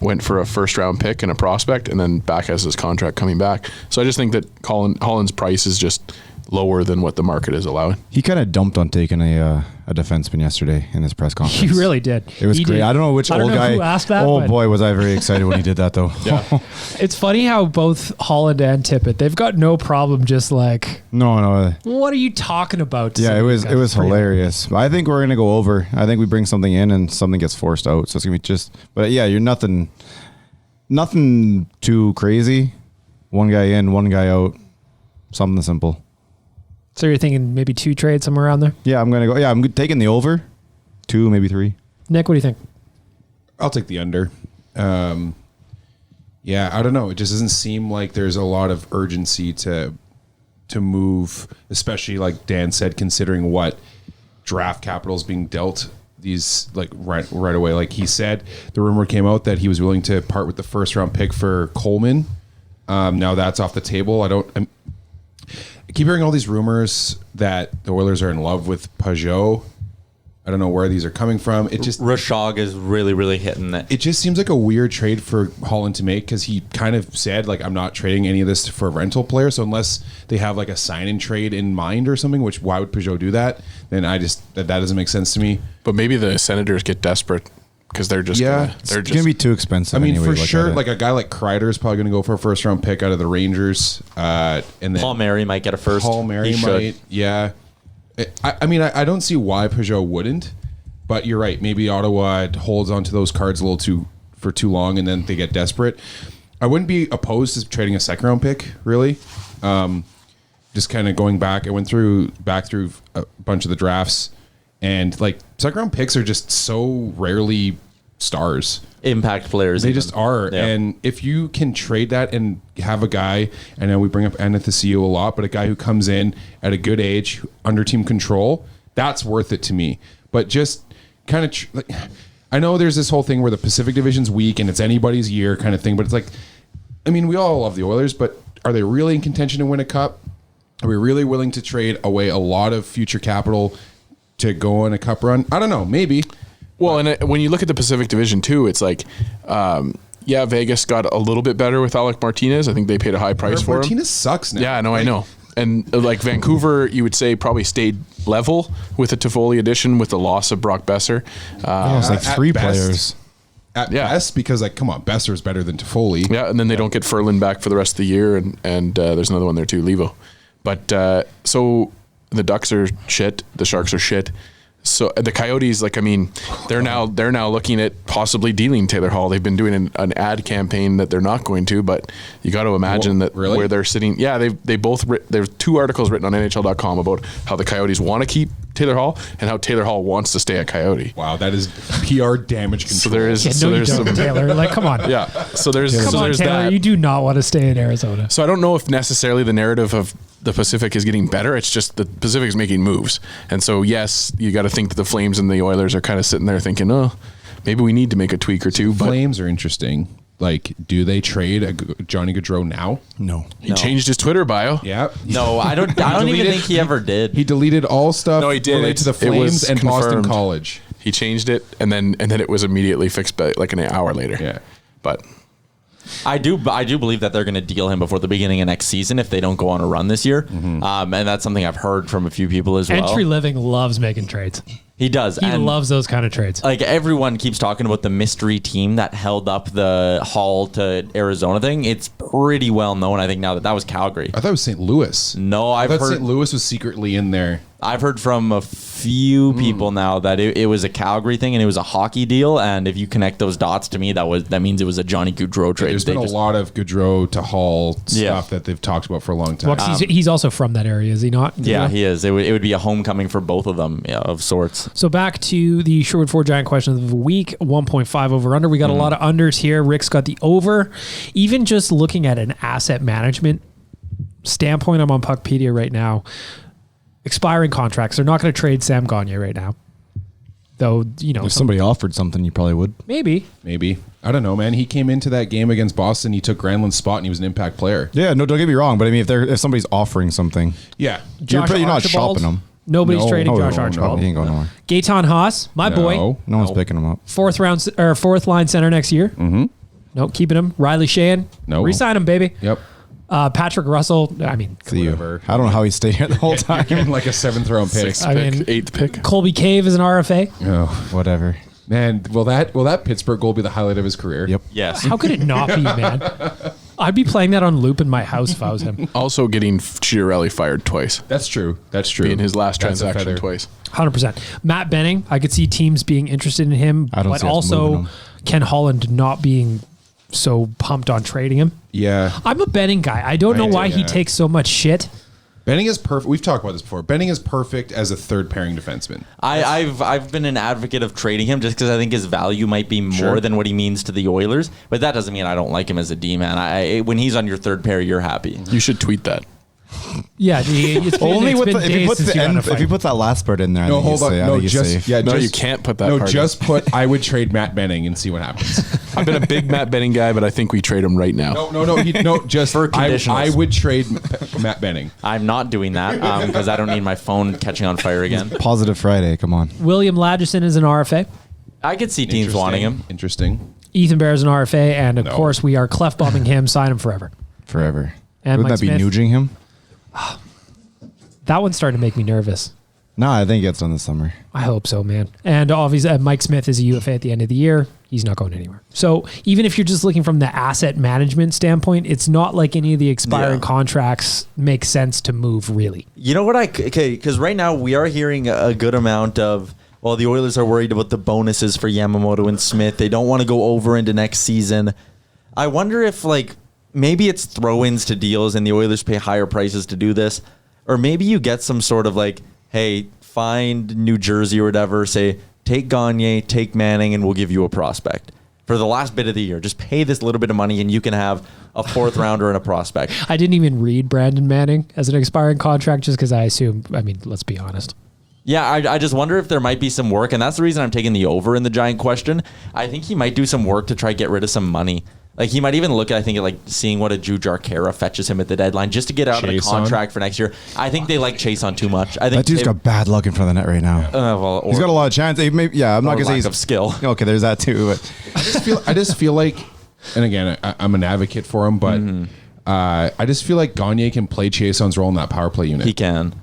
S3: went for a first round pick and a prospect and then back as his contract coming back. So I just think that Holland's price is just lower than what the market is allowing.
S4: He kind of dumped on taking a defenseman yesterday in his press conference.
S2: He really did.
S4: It was great. I don't know which old guy.
S2: Who asked that,
S4: boy, was I very excited when he did that, though.
S3: Yeah.
S2: It's funny how both Holland and Tippett, they've got no problem just like,
S4: no.
S2: What are you talking about?
S4: Yeah, it was hilarious. I think we're gonna go over. I think we bring something in and something gets forced out. So it's gonna be but yeah, you're nothing too crazy. One guy in, one guy out. Something simple.
S2: So you're thinking maybe 2 trades somewhere around there?
S4: Yeah, I'm going to go. Yeah, I'm taking the over. 2, maybe 3.
S2: Nick, what do you think?
S6: I'll take the under. Yeah, I don't know. It just doesn't seem like there's a lot of urgency to move, especially like Dan said, considering what draft capital is being dealt these like right away. Like he said, the rumor came out that he was willing to part with the first round pick for Coleman. Now that's off the table. I keep hearing all these rumors that the Oilers are in love with Pajot. I don't know where these are coming from. It just
S5: Rashog is really, really hitting that.
S6: It just seems like a weird trade for Holland to make because he kind of said like, I'm not trading any of this for a rental player. So unless they have like a sign and trade in mind or something, which why would Pajot do that? Then that doesn't make sense to me.
S3: But maybe the Senators get desperate because they're just
S4: it's going to be too expensive.
S6: I mean,
S4: anyway,
S6: for sure, like a guy like Kreider is probably going to go for a first round pick out of the Rangers, and then
S5: Paul Mary might get a first.
S6: Paul Mary might, yeah. I mean, I don't see why Pajot wouldn't, but you're right. Maybe Ottawa holds onto those cards a little too long, and then they get desperate. I wouldn't be opposed to trading a second round pick, really. Just kind of going back, I went back through a bunch of the drafts, and like second round picks are just so rarely stars.
S5: Impact players.
S6: They just are.
S5: Yeah.
S6: And if you can trade that and have a guy, I know we bring up Anastasiou a lot, but a guy who comes in at a good age, under team control, that's worth it to me. But just kind of, I know there's this whole thing where the Pacific Division's weak and it's anybody's year kind of thing, but it's like, I mean, we all love the Oilers, but are they really in contention to win a cup? Are we really willing to trade away a lot of future capital to go on a cup run? I don't know, maybe.
S3: Well, and when you look at the Pacific Division too, it's like, Vegas got a little bit better with Alec Martinez. I think they paid a high price for him.
S6: Martinez sucks now.
S3: Yeah, no, I know. And like Vancouver, you would say probably stayed level with the Toffoli addition with the loss of Brock Besser.
S4: It's like
S6: at
S4: 3
S6: best.
S4: players.
S6: At best, because like, come on, Besser's better than Toffoli.
S3: Yeah, and then they don't get Ferland back for the rest of the year, and there's another one there too, Levo. But so the Ducks are shit, the Sharks are shit. So the Coyotes, like, I mean, they're now looking at possibly dealing Taylor Hall. They've been doing an ad campaign that they're not going to, but you got to imagine that
S6: really?
S3: where they're sitting. Yeah, they both there's 2 articles written on NHL.com about how the Coyotes want to keep Taylor Hall and how Taylor Hall wants to stay at Coyote.
S6: Wow, that is PR damage control.
S3: So there is
S2: Yeah, no, you don't,
S3: some
S2: Taylor. Like, come on.
S3: yeah. So there's
S2: Come
S3: so
S2: on,
S3: there's
S2: Taylor.
S3: that.
S2: You do not want to stay in Arizona.
S3: So I don't know if necessarily the narrative of the Pacific is getting better. It's just the Pacific is making moves. And so, yes, you got to think that the Flames and the Oilers are kind of sitting there thinking, oh, maybe we need to make a tweak or two. But
S6: Flames are interesting. Like, do they trade Johnny Gaudreau now?
S4: No.
S3: he changed his Twitter bio.
S6: Yeah.
S5: No, I don't even think he ever did.
S6: He deleted all stuff
S3: No, he did.
S6: related to the
S3: It was
S6: Flames and Boston
S3: confirmed.
S6: College.
S3: He changed it, and then it was immediately fixed by like an hour later.
S6: Yeah.
S3: But
S5: I do believe that they're going to deal him before the beginning of next season if they don't go on a run this year.
S6: Mm-hmm.
S5: And that's something I've heard from a few people as well.
S2: Entry Living loves making trades.
S5: He does.
S2: He
S5: and
S2: loves those kind of trades.
S5: like everyone keeps talking about the mystery team that held up the Hall to Arizona thing. It's pretty well known, I think, now that was Calgary.
S6: I thought it was St. Louis.
S5: No,
S6: I
S5: I've
S6: thought
S5: heard
S6: St. Louis was secretly in there.
S5: I've heard from a few people now that it was a Calgary thing and it was a hockey deal. And if you connect those dots, to me, that means it was a Johnny Gaudreau trade.
S6: There's been a lot of Gaudreau to Hall stuff that they've talked about for a long time.
S2: Well, he's also from that area, is he not?
S5: Yeah, he is. It would be a homecoming for both of them, of sorts.
S2: So back to the Sherwood 4 Giant question of the week, 1.5 over under. We got a lot of unders here. Rick's got the over. Even just looking at an asset management standpoint, I'm on Puckpedia right now. Expiring contracts. They're not going to trade Sam Gagner right now. Though, you know.
S4: If somebody offered something, you probably would.
S2: Maybe.
S6: I don't know, man. He came into that game against Boston. He took Granlund's spot, and he was an impact player.
S4: Yeah, no, don't get me wrong, but I mean, if somebody's offering something,
S6: Yeah.
S4: you're not
S2: Archibald?
S4: shopping them.
S2: Nobody's
S6: No.
S2: trading Josh
S6: no,
S2: Archibald.
S4: He ain't going nowhere.
S2: Gaetan Haas, my boy.
S4: No one's picking him up.
S2: Fourth line center next year. Mm-hmm. Nope, keeping him. Riley Sheahan.
S6: No.
S2: Resign him, baby.
S6: Yep.
S2: Patrick Russell. I mean,
S4: See you.
S6: Whatever.
S4: I don't know how he stayed here the whole time.
S6: Like a 7th round pick.
S2: I mean,
S3: 8th pick.
S2: Colby Cave is an RFA.
S6: Oh,
S4: Whatever.
S6: man. Will that Pittsburgh goal be the highlight of his career?
S4: Yep.
S5: Yes.
S2: How could it not be, man? I'd be playing that on loop in my house if I was him.
S3: Also getting Chiarelli fired twice.
S6: That's true.
S3: In his last
S6: That's a
S3: transaction
S6: feather.
S3: twice.
S2: 100%. Matt Benning, I could see teams being interested in him,
S4: I don't
S2: but
S4: see us moving
S2: also
S4: him.
S2: Ken Holland not being so pumped on trading him.
S6: Yeah.
S2: I'm a Benning guy. I don't know why he
S6: yeah.
S2: takes so much shit.
S6: Benning is perfect. We've talked about this before. Benning is perfect as a third pairing defenseman.
S5: I've been an advocate of trading him just because I think his value might be more than what he means to the Oilers. But that doesn't mean I don't like him as a D man. When he's on your third pair, you're happy.
S3: You should tweet that.
S2: Yeah, it's been,
S4: Only
S2: it's
S4: with
S2: been
S4: if he
S2: days
S4: puts
S2: since
S4: the
S2: you got in
S4: end,
S2: a
S4: if he
S2: fight.
S4: puts that last part in there,
S6: No,
S4: I think
S6: hold
S4: he's
S6: on.
S4: safe. I
S6: No,
S4: think he's
S6: just
S4: safe.
S6: yeah.
S3: No,
S6: just,
S3: you can't put that
S6: No,
S3: part
S6: just put. I would trade Matt Benning and see what happens.
S3: I've been a big Matt Benning guy, but I think we trade him right now.
S6: No. Just
S5: For conditionals.
S6: I would trade Matt Benning.
S5: I'm not doing that because I don't need my phone catching on fire again.
S4: Positive Friday. Come on.
S2: William Lagesson is an RFA.
S5: I could see teams wanting him.
S6: Interesting.
S2: Ethan Bear is an RFA. And, of
S6: No.
S2: course, we are Klefbombing him. Sign him forever.
S4: Forever.
S2: And
S4: Wouldn't
S2: Mike
S4: that be
S2: Smith.
S4: nuging him?
S2: That one's starting to make me nervous.
S4: No, I think it's done this summer.
S2: I hope so, man. And obviously, Mike Smith is a UFA at the end of the year. He's not going anywhere. So even if you're just looking from the asset management standpoint, it's not like any of the expiring contracts make sense to move, really.
S5: You know what? Because right now we are hearing a good amount of, well, the Oilers are worried about the bonuses for Yamamoto and Smith. They don't want to go over into next season. I wonder if like maybe it's throw-ins to deals and the Oilers pay higher prices to do this, or maybe you get some sort of like, hey, find New Jersey or whatever, say take Gagne, take Manning, and we'll give you a prospect for the last bit of the year. Just pay this little bit of money and you can have a 4th rounder and a prospect.
S2: I didn't even read Brandon Manning as an expiring contract just because I assume, I mean, let's be honest.
S5: Yeah, I just wonder if there might be some work, and that's the reason I'm taking the over in the Giant question. I think he might do some work to try to get rid of some money. Like, he might even look at, I think, like seeing what a Puljujarvi fetches him at the deadline just to get out of the contract for next year. I think they like Chiasson too much. I think
S4: that dude's got bad luck in front of the net right now. He's got a lot of chance. I'm not gonna say he's
S5: of skill.
S4: Okay, there's that too. But
S6: I just feel like, and again, I'm an advocate for him, but I just feel like Gagne can play Chiasson's role in that power play unit.
S5: He can.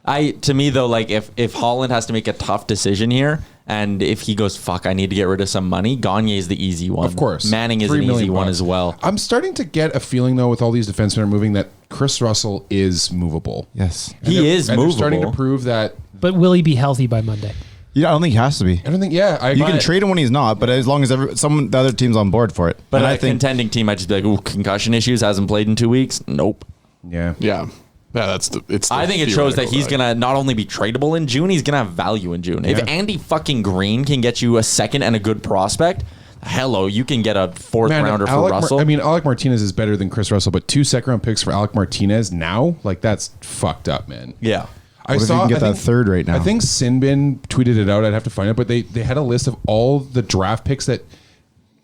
S5: To me though, like if Holland has to make a tough decision here, and if he goes, fuck, I need to get rid of some money, Gagne is the easy one.
S6: Of course.
S5: Manning is an easy one as well.
S6: I'm starting to get a feeling though with all these defensemen are moving that Chris Russell is movable.
S4: yes,
S5: He is
S6: And
S5: movable.
S6: they're starting to prove that.
S2: But will he be healthy by Monday?
S4: I don't think he has to be.
S6: I don't think. Yeah,
S4: You can trade him when he's not, but as long as the other team's on board for it.
S5: But
S4: and
S5: a contending team might just be like, ooh, concussion issues, hasn't played in 2 weeks. Nope.
S6: Yeah.
S3: Yeah. Yeah, that's the. It's. The
S5: I think it shows that
S3: theoretical
S5: he's
S3: value.
S5: gonna not only be tradable in June, he's gonna have value in June. If Andy fucking Green can get you a second and a good prospect, hello, you can get a 4th rounder for Russell.
S6: Alec Martinez is better than Chris Russell, but 2 2nd-round picks for Alec Martinez now, like that's fucked up, man.
S5: Yeah.
S6: I
S4: What if you can get that third right now?
S6: I think Sinbin tweeted it out. I'd have to find it, but they had a list of all the draft picks that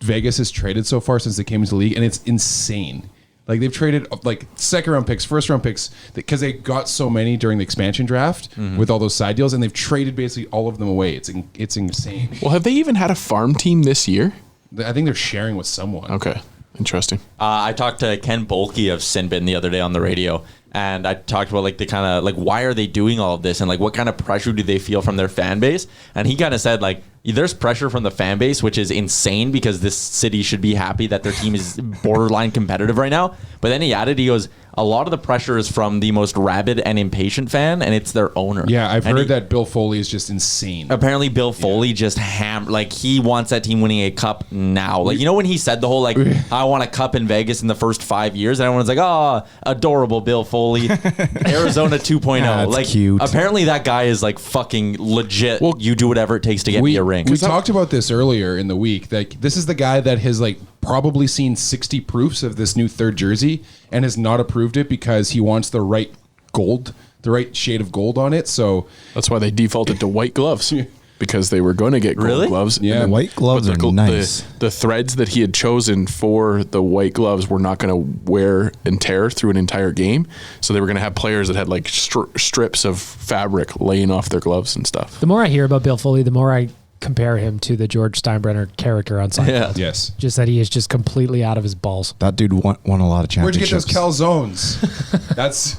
S6: Vegas has traded so far since they came into the league, and it's insane. Like they've traded like 2nd-round picks, 1st-round picks because they got so many during the expansion draft with all those side deals, and they've traded basically all of them away. It's insane.
S3: Well, have they even had a farm team this year?
S6: I think they're sharing with someone.
S3: Okay, interesting.
S5: I talked to Ken Bolke of Sinbin the other day on the radio, and I talked about like the kind of like why are they doing all of this and like what kind of pressure do they feel from their fan base, and he kind of said like there's pressure from the fan base, which is insane because this city should be happy that their team is borderline competitive right now. But then he added, he goes, a lot of the pressure is from the most rabid and impatient fan, and it's their owner.
S6: Yeah, I've
S5: And
S6: heard that Bill Foley is just insane.
S5: Apparently Bill Foley just like he wants that team winning a cup now. Like, you know when he said the whole like I want a cup in Vegas in the first 5 years, and everyone's like, oh, adorable Bill Foley. Arizona 2.0.
S4: That's
S5: like
S4: cute.
S5: Apparently that guy is like fucking legit. Well, you do whatever it takes to get me a ring.
S6: We talked about this earlier in the week. Like this is the guy that has like probably seen 60 proofs of this new 3rd jersey and has not approved it because he wants the right gold, the right shade of gold on it. So
S3: That's why they defaulted to white gloves. Because they were going to get gold
S5: Really?
S3: gloves.
S6: Yeah.
S3: And then-
S4: White gloves
S3: but
S4: are nice.
S3: The threads that he had chosen for the white gloves were not going to wear and tear through an entire game. So they were going to have players that had like strips of fabric laying off their gloves and stuff.
S2: The more I hear about Bill Foley, the more I compare him to the George Steinbrenner character on Seinfeld.
S5: Yeah.
S6: yes.
S2: Just that he is just completely out of his balls.
S4: That dude won a lot of
S6: Where'd you
S4: championships.
S6: get those calzones? That's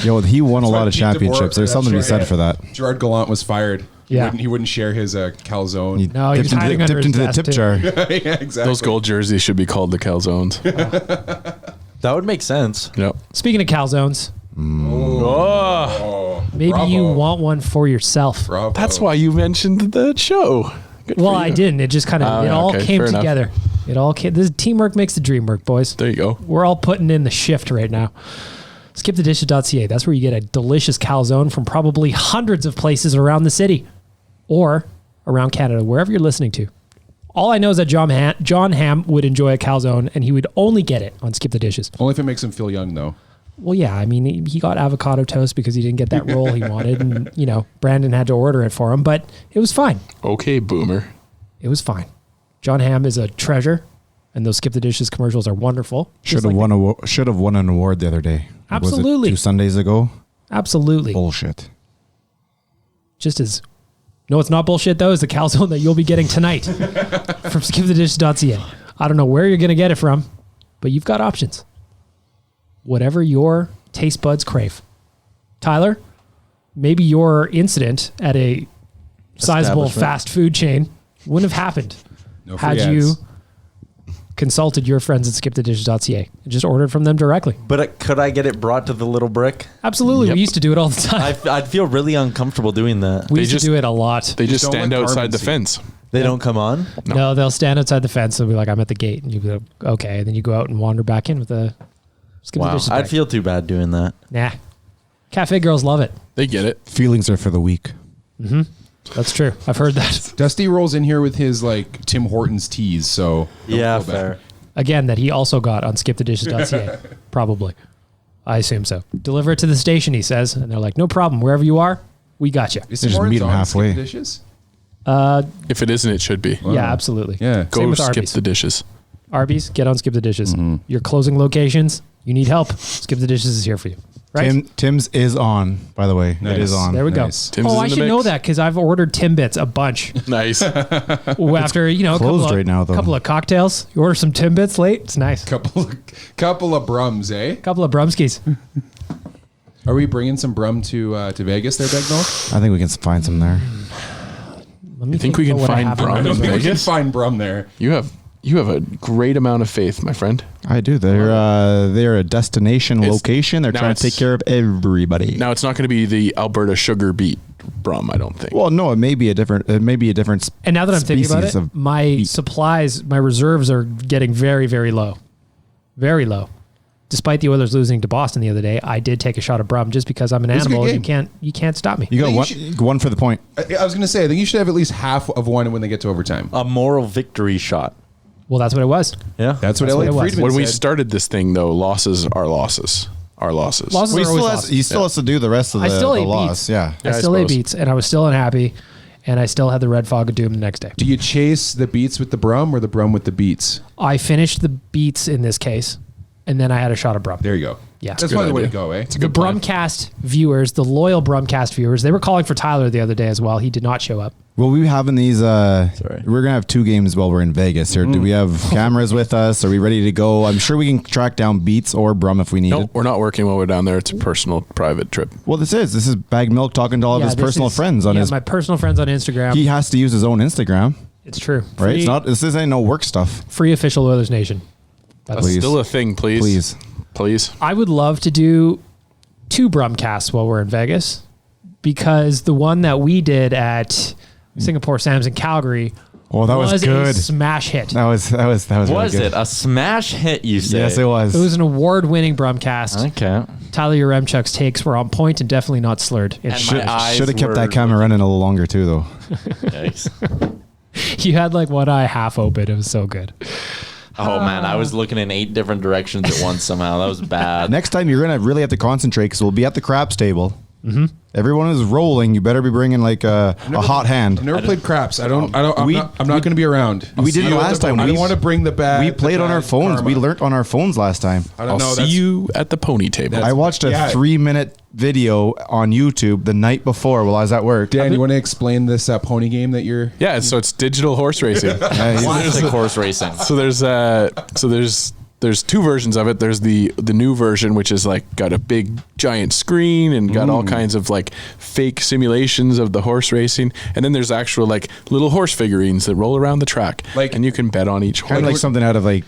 S4: Yo, he won a
S6: why
S4: lot of
S6: Pete DeBoer-
S4: championships. There's something to be said for that.
S6: Gerard Gallant was fired.
S2: Yeah.
S6: He wouldn't share his calzone.
S2: No, he was hiding under
S4: dipped
S2: his
S4: into the
S2: vest,
S4: tip
S2: too.
S4: jar.
S6: Yeah, exactly.
S3: Those gold jerseys should be called the calzones.
S5: That would make sense.
S3: Yep.
S2: Speaking of calzones,
S6: Oh,
S2: maybe
S6: bravo.
S2: you want one for yourself.
S6: Bravo.
S3: That's why you mentioned the show. Good
S2: Well,
S3: for you.
S2: I didn't. It just kind of it all
S3: okay,
S2: came
S3: fair enough.
S2: together. It all came. This teamwork makes the dream work, boys.
S3: There you go.
S2: We're all putting in the shift right now. Skipthedishes.ca. That's where you get a delicious calzone from probably hundreds of places around the city or around Canada, wherever you're listening to. All I know is that John Hamm would enjoy a calzone, and he would only get it on Skip the Dishes.
S6: Only if it makes him feel young, though.
S2: Well, yeah, I mean, he got avocado toast because he didn't get that roll he wanted, and, you know, Brandon had to order it for him, but it was fine.
S3: Okay, boomer.
S2: It was fine. John Hamm is a treasure, and those Skip the Dishes commercials are wonderful.
S4: Should have won an award the other day.
S2: Absolutely.
S4: Was it 2 Sundays ago?
S2: Absolutely.
S4: Bullshit.
S2: Just as... No, it's not bullshit, though. It's the calzone that you'll be getting tonight from skipthedishes.ca. I don't know where you're going to get it from, but you've got options. Whatever your taste buds crave. Tyler, maybe your incident at a sizable
S5: Establishment.
S2: fast food chain wouldn't have happened
S6: No
S2: had
S6: free
S2: you
S6: ads.
S2: consulted your friends at skipthedishes.ca and just ordered from them directly.
S5: But could I get it brought to the little brick?
S2: Absolutely.
S3: Yep.
S2: We used to do it all the time.
S5: I'd feel really uncomfortable doing that.
S2: We
S3: They
S2: used
S3: just-
S2: to do it a lot.
S3: They just
S6: don't
S3: stand
S6: let
S3: outside
S6: Carmen
S3: the
S6: see.
S3: fence.
S5: They don't come on?
S2: No, they'll stand outside the fence and be like, I'm at the gate. And you go, okay. And then you go out and wander back in with the skip the dishes
S5: I'd
S2: back.
S5: feel too bad doing that.
S2: Nah. Cafe girls love it.
S3: They get it.
S4: Feelings are for the weak.
S2: That's true. I've heard that.
S6: Dusty rolls in here with his like Tim Hortons teas, so don't
S5: Yeah,
S6: feel bad.
S5: fair.
S2: Again, that he also got on skipthedishes.ca. Probably. I assume so. Deliver it to the station, he says. And they're like, no problem. Wherever you are, we got you.
S6: Is
S4: They just
S6: Tim
S4: meet
S6: Hortons
S4: him
S6: on Skip
S4: halfway.
S6: the Dishes?
S3: If it isn't, it should be.
S2: Yeah, absolutely.
S6: Yeah.
S3: Go
S2: Same with
S3: skip
S2: Arby's.
S3: the dishes.
S2: Arby's, get on Skip the Dishes. Your closing locations, you need help. Skip the Dishes is here for you. Right?
S4: Tim's is on, by the way.
S6: Nice.
S4: It is on.
S2: There we go.
S6: Nice.
S3: Tim's is
S2: Oh,
S3: in
S2: I
S3: the
S2: should know
S3: mix.
S2: that because I've ordered Timbits a bunch.
S3: Nice.
S2: After, a couple
S4: closed
S2: of,
S4: right now, though.
S2: couple of cocktails. You order some Timbits late. It's nice.
S6: Couple of brums, eh?
S2: Couple of Brumskis.
S6: Are we bringing some brum to Vegas there, Begnall?
S4: I think we can find some there.
S2: Let me
S3: You think we can
S2: about what I
S3: find
S2: have in
S3: Brum
S6: I
S2: my
S6: don't
S3: in
S6: think we can
S3: Vegas?
S6: find brum there.
S3: You have a great amount of faith, my friend.
S4: I do. They're a destination
S3: It's-
S4: location. They're
S3: now
S4: trying to take
S3: it's-
S4: care of everybody.
S3: Now it's not going to be the Alberta sugar beet Brum, I don't think.
S4: Well, no, it may be a different.
S2: And now that I'm thinking about
S4: species
S2: it,
S4: of
S2: my
S4: beet.
S2: supplies, my reserves are getting very, very low. Very low. Despite the Oilers losing to Boston the other day, I did take a shot of Brum just because I'm an
S6: was a good
S2: animal. And
S6: game.
S2: you can't stop me.
S4: You got
S6: I think
S4: one for the point.
S6: I was going to say, I think you should have at least half of one when they get to overtime.
S5: A moral victory shot.
S2: Well, that's what it was.
S5: Yeah.
S6: That's what
S2: That's what
S6: Elliot
S2: it was.
S6: Friedman
S3: When we
S6: said.
S3: started this thing, though, losses are losses. Are losses.
S2: Losses
S4: Well,
S2: are always losses.
S4: he still has to do the rest of the,
S2: I still
S4: the
S2: ate
S4: loss.
S2: beets.
S4: Yeah.
S3: Yeah,
S2: I
S3: I
S2: still ate
S3: suppose.
S2: beets, and I was still unhappy, and I still had the red fog of doom the next day.
S6: Do you chase the beats with the brum or the brum with the beats?
S2: I finished the beets in this case, and then I had a shot of Brum.
S6: There you go.
S2: Yeah.
S6: That's
S3: Good
S6: probably the way to
S3: idea.
S6: go, eh?
S3: It's a
S2: The
S3: good plan.
S2: Brumcast viewers, the loyal Brumcast viewers, they were calling for Tyler the other day as well. He did not show up.
S4: Well, we having these. We're gonna have 2 games while we're in Vegas. Or do we have cameras with us? Are we ready to go? I'm sure we can track down Beats or Brum if we need
S3: No,
S4: it.
S3: we're not working while we're down there. It's a personal, private trip.
S4: Well, this is Bag Milk talking to all of his
S2: this
S4: personal
S2: is-
S4: friends on his.
S2: my personal friends on Instagram.
S4: He has to use his own Instagram,
S2: It's true.
S4: right?
S2: Free,
S4: It's not. This ain't no work stuff.
S2: free official Oilers Nation.
S3: That's
S4: Please.
S3: still a thing, please.
S4: Please.
S3: Please.
S2: I would love to do 2 Brumcasts while we're in Vegas, because the one that we did at Singapore Sam's in Calgary
S4: Oh, that was
S2: a
S4: good.
S2: smash hit.
S4: That was really
S5: Was
S4: good.
S5: it a smash hit, you say?
S4: Yes, it was.
S2: It was an award-winning Brumcast.
S5: Okay.
S2: Tyler Yaremchuk's takes were on point and definitely not slurred.
S5: And
S2: It's-
S5: my eyes
S4: Should have kept
S5: were
S4: that camera running a little longer too, though.
S5: Yikes.
S2: you had like one eye half open. It was so good.
S5: Oh, man. I was looking in 8 different directions at once somehow. That was bad.
S4: Next time you're gonna really have to concentrate because we'll be at the craps table. Mm-hmm. Everyone is rolling. You better be bringing like a hot hand.
S6: I've never played craps. I'm not going to be around.
S4: We did it last time.
S6: I don't want to bring the bad.
S4: We played on our phones. We learnt on our phones last time.
S6: I don't
S3: I'll
S6: know.
S3: see you at the pony table.
S4: I watched a 3-minute video on YouTube the night before while I was at work.
S6: Dan, you want to explain this pony game that you're?
S3: Yeah, so it's digital horse racing.
S5: Classic horse racing.
S3: So there's 2 versions of it. There's the new version, which is like got a big giant screen and got all kinds of like fake simulations of the horse racing, and then there's actual like little horse figurines that roll around the track, and you can bet on each horse.
S4: Kind of like something out of like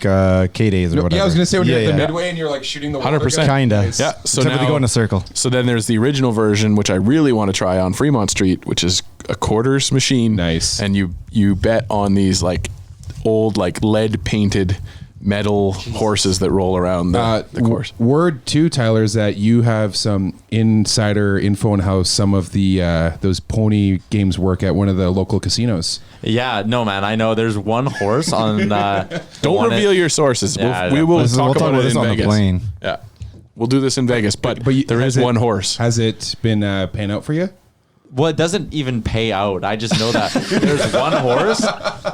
S4: K-Days or whatever.
S6: Yeah, I was going to say when you're at the
S4: yeah.
S6: midway and you're like shooting the
S3: 100%.
S4: Kinda.
S3: Yeah. So
S4: Except
S3: now
S4: they go in a circle.
S3: So then there's the original version, which I really want to try on Fremont Street, which is a quarters machine.
S6: Nice.
S3: And you bet on these like old like lead painted metal horses that roll around the course.
S6: Word too, Tyler, is that you have some insider info on how some of the those pony games work at one of the local casinos.
S5: Yeah, no, man. I know there's one horse on.
S3: Don't reveal your sources.
S5: Yeah,
S3: we will
S4: We'll
S3: talk about it
S4: this
S3: in
S4: on
S3: Vegas.
S4: the plane.
S3: Yeah, we'll do this in Vegas, but there is
S6: has it-
S3: one horse.
S6: Has it been paying out for you?
S5: Well, it doesn't even pay out. I just know that there's one horse.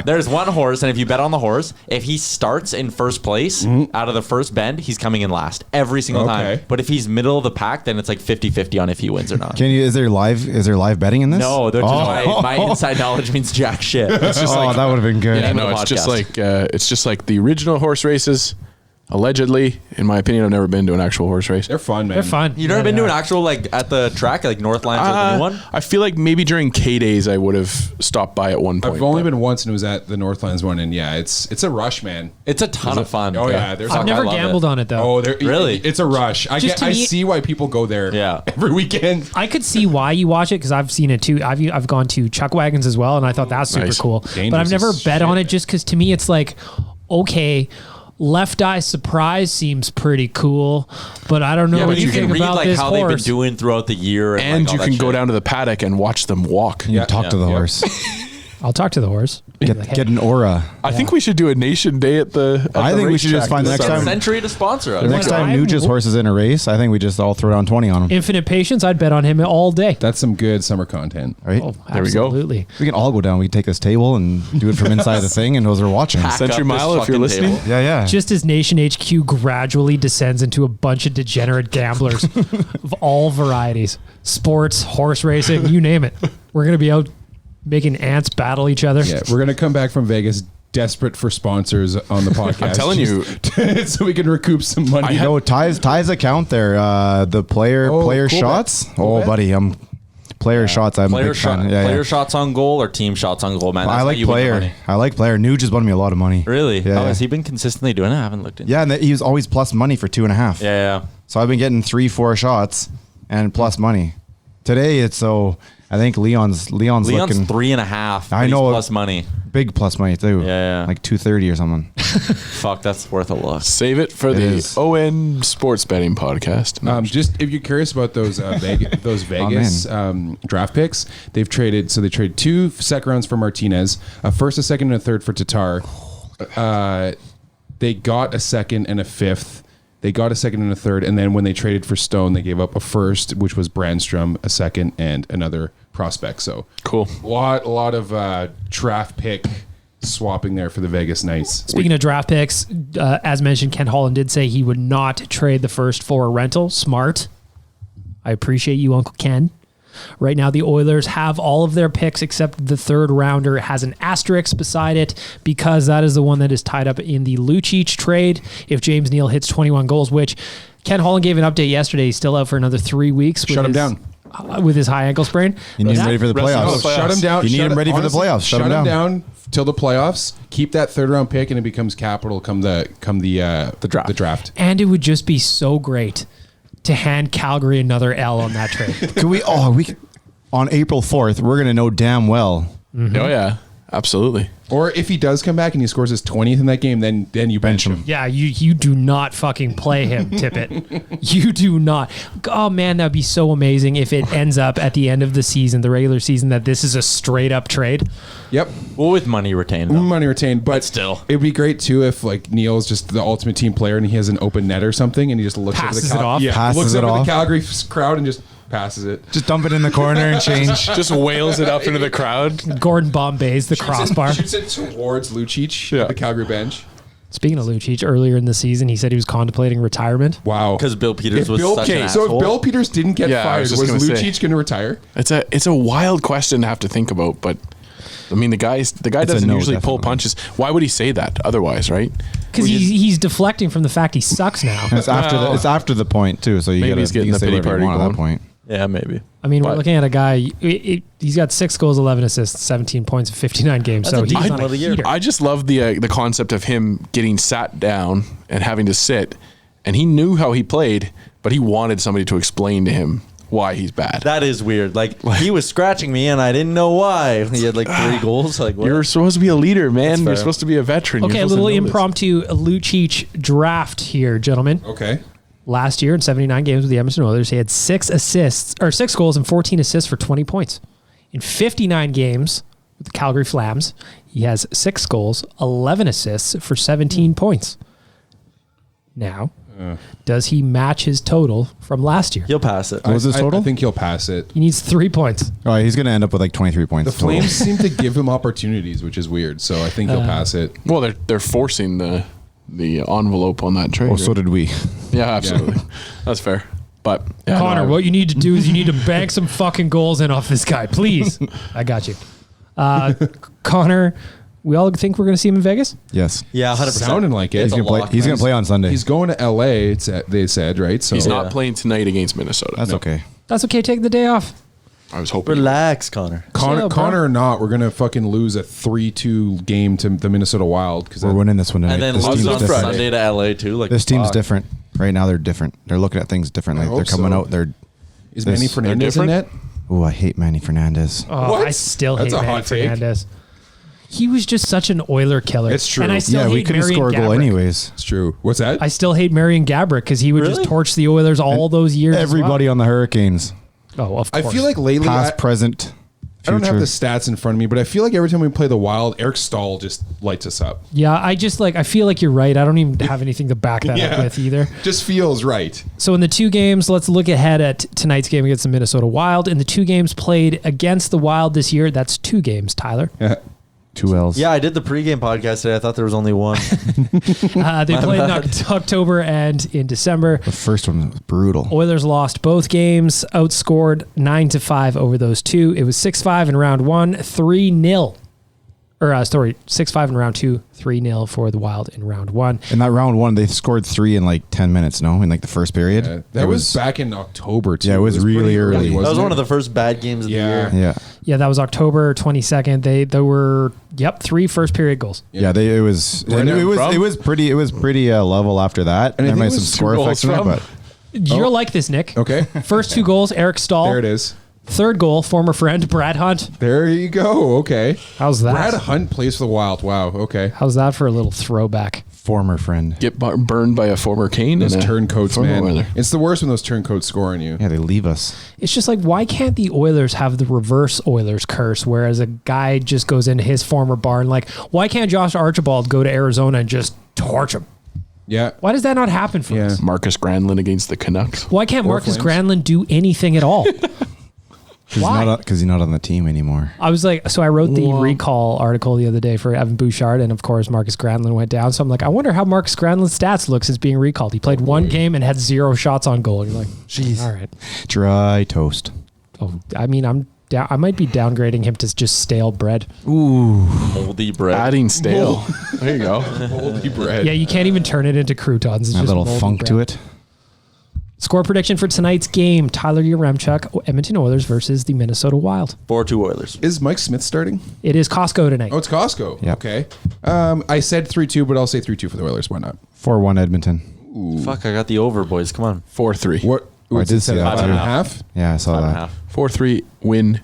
S5: There's one horse, and if you bet on the horse, if he starts in first place out of the first bend, he's coming in last every single time. But if he's middle of the pack, then it's like 50-50 on if he wins or not.
S4: Is there live betting in this?
S5: No, my inside knowledge means jack shit.
S3: It's just
S4: that would have been good.
S3: yeah, no,
S5: the
S3: it's just
S5: podcast.
S3: like the original horse races, Allegedly, in my opinion, I've never been to an actual horse race.
S6: They're fun, man.
S2: They're fun.
S5: You never been to an actual, like, at the track, like Northlands or the new one?
S3: I feel like maybe during K days I would have stopped by at one point.
S6: I've only been once, and it was at the Northlands one, and yeah, it's a rush, man.
S5: It's a ton of fun.
S6: Oh yeah, there's
S2: I've never gambled on it though.
S6: Oh,
S5: Really?
S6: It's a rush. I see why people go there.
S5: Yeah.
S6: Every weekend.
S2: I could see why you watch it because I've seen it too. I've gone to Chuck Wagons as well, and I thought that's super
S3: Nice.
S2: cool. But
S6: Dangerous
S2: I've never
S6: as
S2: bet
S6: shit.
S2: on it just because to me it's like, okay, left eye surprise seems pretty cool, but I don't know
S5: Yeah, but you
S2: anything
S5: can read
S2: about
S5: like
S2: this
S5: how they've been
S2: horse.
S5: doing throughout the year,
S3: And
S5: like,
S3: you
S5: all
S3: can
S5: that
S3: go
S5: shit.
S3: down to the paddock and watch them walk.
S4: You talk to the horse.
S2: I'll talk to the horse.
S4: Get an aura.
S3: I think we should do a nation day at the.
S4: I think we should just find the next
S5: Get
S4: time.
S5: Century to sponsor us.
S4: The next time
S2: I'm-
S4: Nuge's horse is in a race, I think we just all throw down 20 on him.
S2: Infinite Patience, I'd bet on him all day.
S6: That's some good summer content.
S4: Right?
S2: Oh,
S3: There we go.
S2: absolutely.
S4: We can all go down. We can take this table and do it from inside the thing, and those are watching.
S5: Pack
S3: Century
S5: up this
S3: Mile, if you're
S5: fucking
S3: listening.
S5: table.
S4: Yeah, yeah.
S2: Just as Nation HQ gradually descends into a bunch of degenerate gamblers of all varieties, sports, horse racing, you name it. We're going to be out making ants battle each other.
S6: Yeah, we're gonna come back from Vegas desperate for sponsors on the podcast.
S3: I'm telling you.
S6: so we can recoup some money.
S4: You know, Ty's account there, the player
S6: cool
S4: shots.
S6: bet. Cool
S4: Oh,
S6: bet.
S4: buddy, player shots. I'm a
S5: Player
S4: big fan.
S5: player shots on goal or team shots on goal, man. That's
S4: I
S5: how
S4: like
S5: you win the
S4: player.
S5: money.
S4: I like player. Nuge has won me a lot of money.
S5: Really?
S4: Yeah.
S5: Oh, has he been consistently doing it? I haven't looked into
S4: Yeah, and he was always plus money for 2.5.
S5: Yeah.
S4: So I've been getting 3-4 shots and plus money. Today it's I think Leon's
S5: Leon's
S4: looking
S5: 3.5.
S4: I
S5: but he's
S4: know.
S5: plus money.
S4: big plus money too.
S5: Yeah.
S4: Like 230 or something.
S5: Fuck, that's worth a look.
S3: Save it for
S4: It
S3: the
S4: is.
S3: ON Sports Betting Podcast.
S6: Just if you're curious about those Vegas draft picks, they traded 2 second rounds for Martinez, a first, a second, and a third for Tatar. They got a second and a fifth. They got a second and a third, and then when they traded for Stone, they gave up a first, which was Brandstrom, a second, and another prospect. So
S3: Cool.
S6: a lot of draft pick swapping there for the Vegas Knights.
S2: Speaking of draft picks, as mentioned, Ken Holland did say he would not trade the first for a rental. Smart. I appreciate you, Uncle Ken. Right now, the Oilers have all of their picks except the third rounder. It has an asterisk beside it because that is the one that is tied up in the Lucic trade. If James Neal hits 21 goals, which Ken Holland gave an update yesterday, he's still out for another 3 weeks.
S6: Shut him down.
S2: With his high ankle sprain.
S4: You need him ready for the
S3: Rest of
S4: playoffs.
S3: the
S6: Shut him down.
S4: You need him ready for the playoffs.
S6: Shut him down till the playoffs. Keep that third round pick, and it becomes capital come the draft. The draft.
S2: And it would just be so great to hand Calgary another L on that trade.
S4: Could we on April 4th, we're going to know damn well.
S3: Oh, yeah. Absolutely.
S6: Or if he does come back and he scores his 20th in that game, then you bench him.
S2: Yeah, you do not fucking play him, Tippett. You do not. Oh, man, that'd be so amazing if it ends up at the end of the season, the regular season, that this is a straight up trade.
S6: Yep.
S5: Well, with money retained, though.
S6: Money retained, but
S5: still.
S6: it'd be great too if like Neil's just the ultimate team player and he has an open net or something and he just looks
S2: Passes
S6: over
S2: it off.
S6: the
S4: Passes
S6: looks
S4: it
S6: over
S4: off.
S6: the Calgary crowd and just passes it.
S4: Just dump it in the corner and change.
S3: Just wails it up into the crowd.
S2: Gordon Bombay's the crossbar.
S6: Shoots it towards Lucic,
S3: Yeah.
S6: the Calgary bench.
S2: Speaking of Lucic, earlier in the season, he said he was contemplating retirement.
S6: Wow.
S5: Because Bill Peters was such an
S6: so
S5: asshole.
S6: if Bill Peters didn't get
S3: Yeah, I
S6: fired,
S3: was just
S6: was
S3: gonna say.
S6: Lucic going to retire?
S3: It's a wild question to have to think about, but I mean the guy
S4: It's
S3: doesn't
S4: a no,
S3: usually pull
S4: definitely.
S3: punches. Why would he say that otherwise, right?
S2: Because he's deflecting from the fact he sucks now.
S4: It's after the point too, so
S3: Maybe
S4: you
S3: he's getting
S4: can
S3: the
S4: say
S3: pity
S4: whatever you
S3: party
S4: want at
S3: going.
S4: that point.
S5: Yeah, maybe.
S2: I mean, we're
S3: But-
S2: looking at a guy, he's got 6 goals, 11 assists, 17 points in 59 games.
S5: That's
S2: So
S5: a
S2: he's
S5: decent
S2: on a
S5: one of the year.
S2: heater.
S3: I just love the concept of him getting sat down and having to sit, and he knew how he played, but he wanted somebody to explain to him why he's bad.
S5: That is weird. Like, he was scratching me and I didn't know why. He had like 3 goals. Like, what?
S3: You're supposed to be a leader, man.
S5: That's
S3: You're
S5: fair.
S3: supposed to be a veteran.
S2: Okay,
S3: You're
S2: a
S3: supposed to
S2: little
S3: know this.
S2: impromptu Lucic draft here, gentlemen.
S6: Okay.
S2: Last year in 79 games with the Edmonton Oilers, he had 6 goals and 14 assists for 20 points. In 59 games with the Calgary Flames, he has 6 goals, 11 assists for 17 points. Now, does he match his total from last year?
S5: He'll pass it.
S4: What was his total?
S6: I think he'll pass it.
S2: He needs 3 points.
S4: All right, he's going to end up with like 23 points.
S6: The Flames seem to give him opportunities, which is weird. So I think he'll pass it.
S3: Well, they're forcing the envelope on that trade.
S4: Oh, so
S3: right?
S4: did we.
S3: Yeah, absolutely. That's fair. But yeah,
S2: Connor,
S3: no,
S2: what you need to do is you need to bank some fucking goals in off this guy, please. I got you. Connor, We all think we're going to see him in Vegas?
S4: Yes.
S5: Yeah, 100%.
S6: Sounding like it.
S5: It's
S4: He's
S5: a
S4: gonna
S5: lock,
S4: play. He's
S5: man.
S4: gonna play on Sunday.
S6: He's going to LA. They said, right? So
S3: He's not playing tonight against Minnesota.
S4: That's okay.
S2: That's okay. Take the day off.
S3: I was hoping.
S5: Relax, Connor.
S2: Chill, bro.
S6: Connor or not, we're gonna fucking lose a 3-2 game to the Minnesota Wild because
S4: We're winning this one tonight.
S5: And then
S4: This
S5: lose
S4: team's
S5: on
S4: different.
S5: Sunday to LA too. Like
S4: This team's
S5: fuck.
S4: different. Right now, they're different. They're looking at things differently.
S6: I
S4: They're
S6: hope
S4: coming
S6: so.
S4: out. They're.
S6: Is Manny
S4: This-
S6: Fernandez in
S3: different?
S6: net?
S4: Oh, I hate Manny Fernandez.
S2: Oh,
S6: What?
S2: I still
S6: That's
S2: hate
S6: a
S2: Manny
S6: hot take.
S2: Fernandez. He was just such an Oiler killer.
S6: It's true.
S2: And I still
S4: Yeah,
S2: hate
S4: we couldn't
S2: Marion
S4: score a goal
S2: Gaborik.
S4: anyways.
S6: It's true. What's that?
S2: I still hate Marion Gaborik because he would
S5: Really?
S2: just torch the Oilers all those years. as
S4: Everybody
S2: well.
S4: on the Hurricanes,
S2: Oh, of
S6: I
S2: course.
S6: feel like lately,
S4: past, present,
S6: I don't have
S4: future.
S6: the stats in front of me, but I feel like every time we play the Wild, Eric Stahl just lights us up.
S2: Yeah, I feel like you're right. I don't even have anything to back that up with either.
S6: Just feels right.
S2: So in the two games, let's look ahead at tonight's game against the Minnesota Wild. In the two games played against the Wild this year, that's 2 games, Tyler.
S4: 2 L's.
S5: Yeah, I did the pregame podcast today. I thought there was only one.
S2: They played in October and in December.
S4: The first one was brutal.
S2: Oilers lost both games, outscored 9-5 over those two. It was 6-5 in round 1, 3-0. 6-5 in round 2, 3-0 for the Wild in round 1.
S4: In that round 1, they scored 3 in like 10 minutes. No, in like the first period.
S6: That
S4: It
S6: was back in October, too.
S4: Yeah, it was really
S6: pretty
S4: early.
S5: That was
S6: wasn't
S5: one
S6: it?
S5: of the first bad games of
S6: Yeah.
S5: the year.
S4: Yeah,
S2: Yeah, that was October 22nd. There were 3 first period goals.
S4: yeah. It was.
S3: Where
S4: And
S3: they're
S4: it was.
S3: from?
S4: It was pretty. It was pretty level after that.
S6: And I
S4: There
S6: think
S4: might
S6: it
S4: be some
S6: was 2
S4: score
S3: goals
S4: effects in there,
S3: from-
S4: but
S2: You'll like this, Nick.
S6: Okay.
S2: First 2 goals, Eric Stahl.
S6: There it is.
S2: Third goal, former friend Brad Hunt.
S6: There you go. Okay.
S2: How's that?
S6: Brad Hunt plays for the Wild. Wow. Okay.
S2: How's that for a little throwback?
S4: former friend.
S3: Get burned by a former Kane.
S6: Those
S3: and a
S6: turncoats,
S3: former
S6: man.
S3: Oiler.
S6: It's the worst when those turncoats score on you.
S4: Yeah, they leave us.
S2: It's just like, why can't the Oilers have the reverse Oilers curse, whereas a guy just goes into his former barn? Like, why can't Josh Archibald go to Arizona and just torch him?
S6: Yeah.
S2: Why does that not happen for
S6: Yeah.
S2: us?
S3: Marcus Granlund against the Canucks.
S2: Why can't
S6: Or
S2: Marcus
S6: Flames.
S2: Granlund do anything at all? Why?
S4: Because he's not on the team anymore.
S2: I was like, so I wrote the recall article the other day for Evan Bouchard, and of course Marcus Granlund went down. So I'm like, I wonder how Marcus Granlund's stats looks as being recalled. He played one game and had 0 shots on goal. And you're like, jeez, all right.
S4: Dry toast.
S2: Oh, I mean, I might be downgrading him to just stale bread.
S5: Moldy bread.
S3: Adding stale. There you go.
S6: Moldy bread.
S2: Yeah, you can't even turn it into croutons. It's
S4: That
S2: just
S4: little
S2: moldy
S4: funk
S2: bread.
S4: to it.
S2: Score prediction for tonight's game: Tyler Yaremchuk, Edmonton Oilers versus the Minnesota Wild.
S5: 4-2 Oilers.
S6: Is Mike Smith starting?
S2: It is Costco tonight.
S6: Oh, it's Costco.
S4: Yep.
S6: Okay. I said 3-2, but I'll say 3-2 for the Oilers. Why not?
S4: 4-1 Edmonton.
S5: Fuck, I got the over, boys. Come on.
S3: 4-3.
S6: What?
S4: I did say that.
S6: 5.5.
S4: Yeah, I saw that.
S3: 4-3 win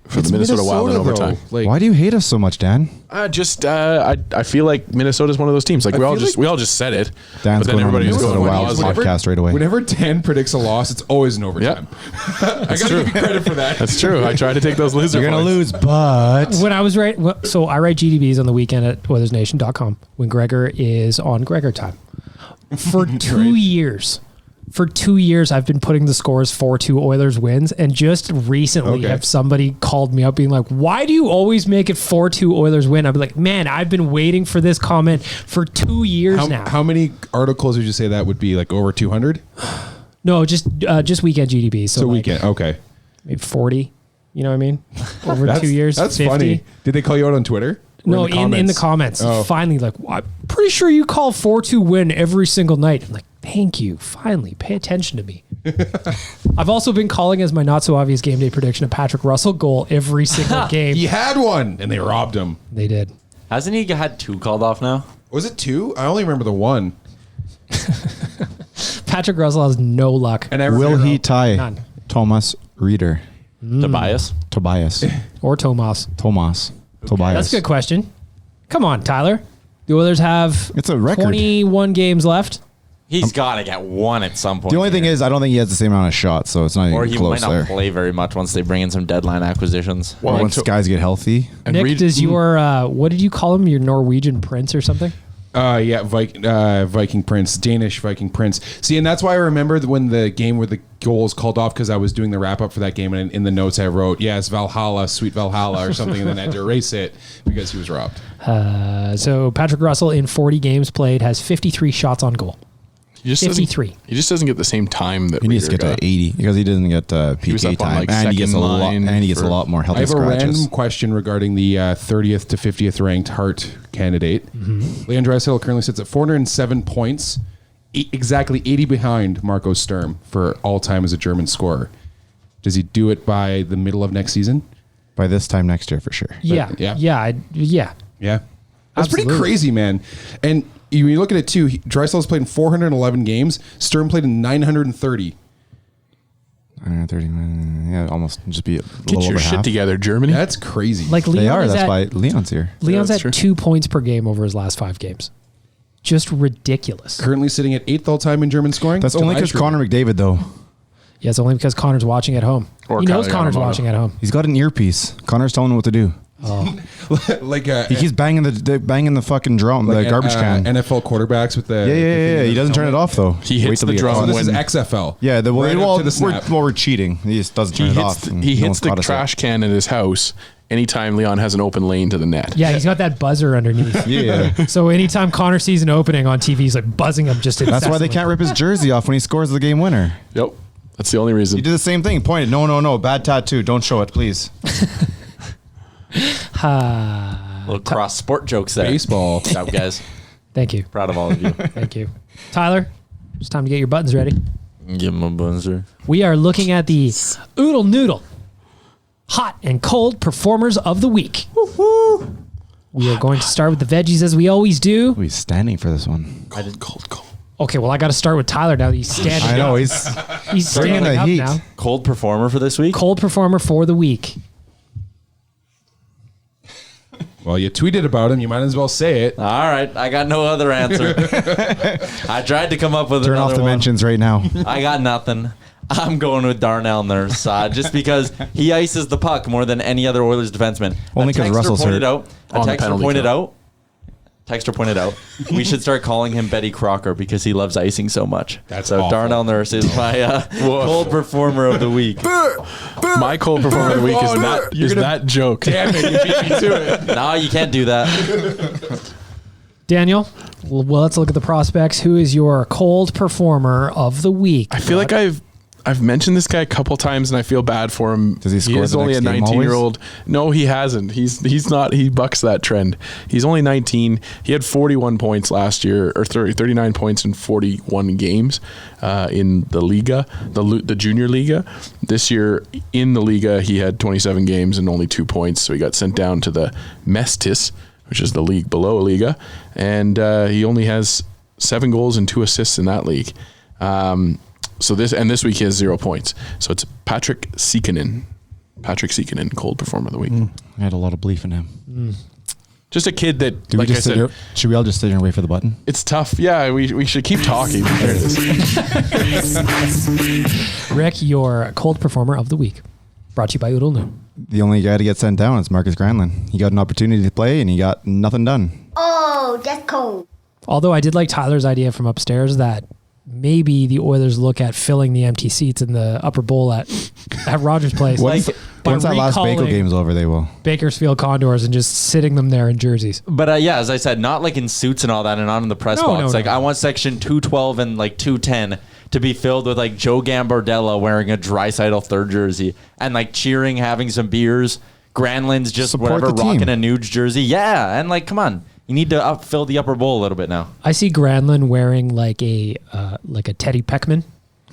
S3: for the Minnesota Wild in overtime.
S6: Like,
S4: Why do you hate us so much, Dan?
S3: I feel like Minnesota's one of those teams. Like we all just said it.
S4: Dan's
S3: but then
S4: going on the
S3: everybody was
S4: Minnesota
S3: going
S4: Wild
S3: positive.
S4: podcast right away.
S6: Whenever Dan predicts a loss, it's always an overtime. I got to give you credit for that.
S3: That's true. I try to take those loser
S4: You're going to
S3: points.
S4: lose, but...
S2: When I was so I write GDBs on the weekend at OilersNation.com when Gregor is on Gregor time. For 2 years. For 2 years, I've been putting the scores 4-2 Oilers wins, and just recently have somebody called me up being like, why do you always make it 4-2 Oilers win? I'd be like, man, I've been waiting for this comment for 2 years now.
S6: How many articles would you say that would be? Like over 200?
S2: No, just weekend GDBs. So like
S6: weekend. Okay.
S2: maybe 40. You know what I mean? Over 2 years,
S6: That's
S2: 50.
S6: funny. Did they call you out on Twitter? Or
S2: No, in the comments.
S6: Oh.
S2: Finally, like, I'm pretty sure you call 4-2 win every single night. I'm like, thank you. Finally, pay attention to me. I've also been calling as my not so obvious game day prediction a Patrick Russell goal every single game.
S6: He had one, and they robbed him.
S2: They did.
S5: Hasn't he had 2 called off now?
S6: Was it 2? I only remember the 1.
S2: Patrick Russell has no luck.
S6: And every
S4: Will he tie
S2: None.
S4: Thomas Reeder?
S5: Tobias?
S4: Tobias.
S2: Or Tomas.
S4: Tobias.
S2: That's a good question. Come on, Tyler. The Oilers have
S4: It's a record.
S2: 21 games left.
S5: He's got to get one at some point.
S4: The only thing is, I don't think he has the same amount of shots, so it's not
S5: or
S4: even
S5: he
S4: close
S5: might not
S4: there.
S5: play very much once they bring in some deadline acquisitions.
S3: Well,
S4: Once guys get healthy,
S3: and
S2: Nick,
S3: Reed-
S2: does your, what did you call him? Your Norwegian prince or something?
S6: Yeah, Viking Prince, Danish Viking Prince. See, and that's why I remember when the game where the goal was called off, because I was doing the wrap up for that game, and in the notes I wrote, yes, Valhalla, sweet Valhalla, or something, and then I had to erase it because he was robbed.
S2: So Patrick Russell in 40 games played has 53 shots on goal.
S3: He just
S2: 53.
S3: He just doesn't get the same time that
S4: He needs to
S3: Reeder
S4: get to
S3: got.
S4: 80 because he doesn't get
S3: He was
S4: PK
S3: up on,
S4: time,
S3: like,
S4: and he gets a
S3: second
S4: lot.
S3: line
S4: And he gets a
S3: for-
S4: lot more
S6: I
S4: healthy
S6: have a
S4: scratches.
S6: random question regarding the 30th to 50th ranked Hart candidate. Leon Draisaitl currently sits at 407 points, exactly 80 behind Marco Sturm for all time as a German scorer. Does he do it by the middle of next season?
S4: By this time next year, for sure.
S2: Yeah.
S6: yeah.
S2: Yeah. Yeah.
S6: Yeah. That's pretty
S2: Absolutely.
S6: crazy, man. And you look at it too, Draisaitl's played in 411 games. Sturm played in 930.
S4: 130, yeah, almost just be a
S3: Get
S4: little
S3: your
S4: over
S3: shit
S4: half.
S3: together, Germany.
S6: That's crazy.
S2: Like Leon
S4: They are.
S2: is
S4: That's
S2: at,
S4: why Leon's here.
S2: Leon's
S3: that's
S2: at
S3: true.
S2: 2 points per game over his last 5 games. Just ridiculous.
S6: Currently sitting at 8th all time in German scoring.
S4: That's only because Connor McDavid, though.
S2: Yeah, it's only because Connor's watching at home.
S3: Or
S2: He knows
S3: Kyle
S2: Connor's
S3: Yamamoto.
S2: watching at home.
S4: He's got an earpiece. Connor's telling him what to do.
S6: like
S4: He keeps banging the fucking drum, the garbage can.
S6: NFL quarterbacks with the
S4: Yeah. He doesn't turn it off though.
S3: He hits
S4: Wait till
S3: the
S4: he gets
S3: drum
S4: on.
S6: Oh, this is
S3: when-
S6: XFL.
S4: Yeah,
S6: Right up to the snap.
S4: we're cheating. He just doesn't turn
S3: He
S4: it
S3: hits
S4: off.
S3: the,
S4: and
S3: he
S4: no
S3: hits
S4: one's
S3: the
S4: caught us yet.
S3: trash can in his house anytime Leon has an open lane to the net.
S2: Yeah, he's got that buzzer underneath.
S4: Yeah.
S2: So anytime Connor sees an opening on TV, he's like buzzing him just
S4: That's why they can't rip his jersey off when he scores the game winner.
S3: Yep. That's the only reason.
S4: He did the same thing. He pointed. No. Bad tattoo. Don't show it, please.
S5: Little cross sport jokes there.
S6: Baseball.
S5: Good job, guys.
S2: Thank you.
S5: Proud of all of you.
S2: Thank you. Tyler, it's time to get your buttons ready.
S5: Give him a buzzer.
S2: We are looking at the Oodle Noodle hot and cold performers of the week. We are going to start with the veggies as we always do.
S4: He's standing for this one.
S3: Cold.
S2: Okay, well, I got to start with Tyler now that he's standing
S4: I know.
S2: up.
S4: He's
S2: He's
S4: bringing
S2: standing
S4: the
S2: up
S4: heat.
S2: now.
S5: Cold performer for this week.
S2: Cold performer for the week.
S6: Well, you tweeted about him. You might as well say it.
S5: All right, I got no other answer. I tried to come up with
S4: turn
S5: another
S4: off the
S5: one.
S4: mentions right now.
S5: I got nothing. I'm going with Darnell Nurse just because he ices the puck more than any other Oilers defenseman.
S4: Only 'cause Russell's hurt.
S5: A
S3: On the
S5: texter
S3: penalty
S5: pointed
S3: kill.
S5: out. Texter pointed out we should start calling him Betty Crocker because he loves icing so much.
S6: That's
S5: so.
S6: awful.
S5: Darnell Nurse is my cold performer of the week.
S3: My cold performer of the week is that joke.
S6: Damn it, you beat me to it.
S5: No, you can't do that.
S2: Daniel, well, let's look at the prospects. Who is your cold performer of the week?
S3: I feel like I've mentioned this guy a couple times and I feel bad for him.
S4: Does he score
S3: is
S4: the
S3: only
S4: next
S3: a
S4: game
S3: 19-year-old. No, he hasn't. He's not. He bucks that trend. He's only 19. He had 41 points last year, or 39 points in 41 games in the Liga, the Junior Liga. This year in the Liga, he had 27 games and only 2 points, so he got sent down to the Mestis, which is the league below Liga, and he only has 7 goals and 2 assists in that league. So this week he has 0 points. So it's Patrick Sekinen, cold performer of the week.
S4: I had a lot of belief in him.
S3: Just a kid that,
S4: Do we
S3: like I
S4: just sit
S3: said,
S4: here, should we all just sit here and wait for the button?
S3: it's tough. Yeah, we should keep talking. There it is.
S2: Rick, your cold performer of the week. Brought to you by Oodle Noodle.
S4: The only guy to get sent down is Marcus Granlund. He got an opportunity to play and he got nothing done.
S7: Oh, that's cold.
S2: Although I did like Tyler's idea from upstairs that maybe the Oilers look at filling the empty seats in the upper bowl at Rogers Place.
S4: Once that last Baco game's over, they will.
S2: Bakersfield Condors and just sitting them there in jerseys.
S5: But yeah, as I said, not like in suits and all that, and not in the press box.
S2: No.
S5: I want section 212 and like 210 to be filled with like Joe Gambardella wearing a Draisaitl third jersey and like cheering, having some beers. Granlund's just
S4: Support
S5: whatever
S4: the team.
S5: rocking a Nuge jersey. Yeah, and like, come on. You need to fill the upper bowl a little bit now.
S2: I see Granlund wearing like a Teddy Peckman,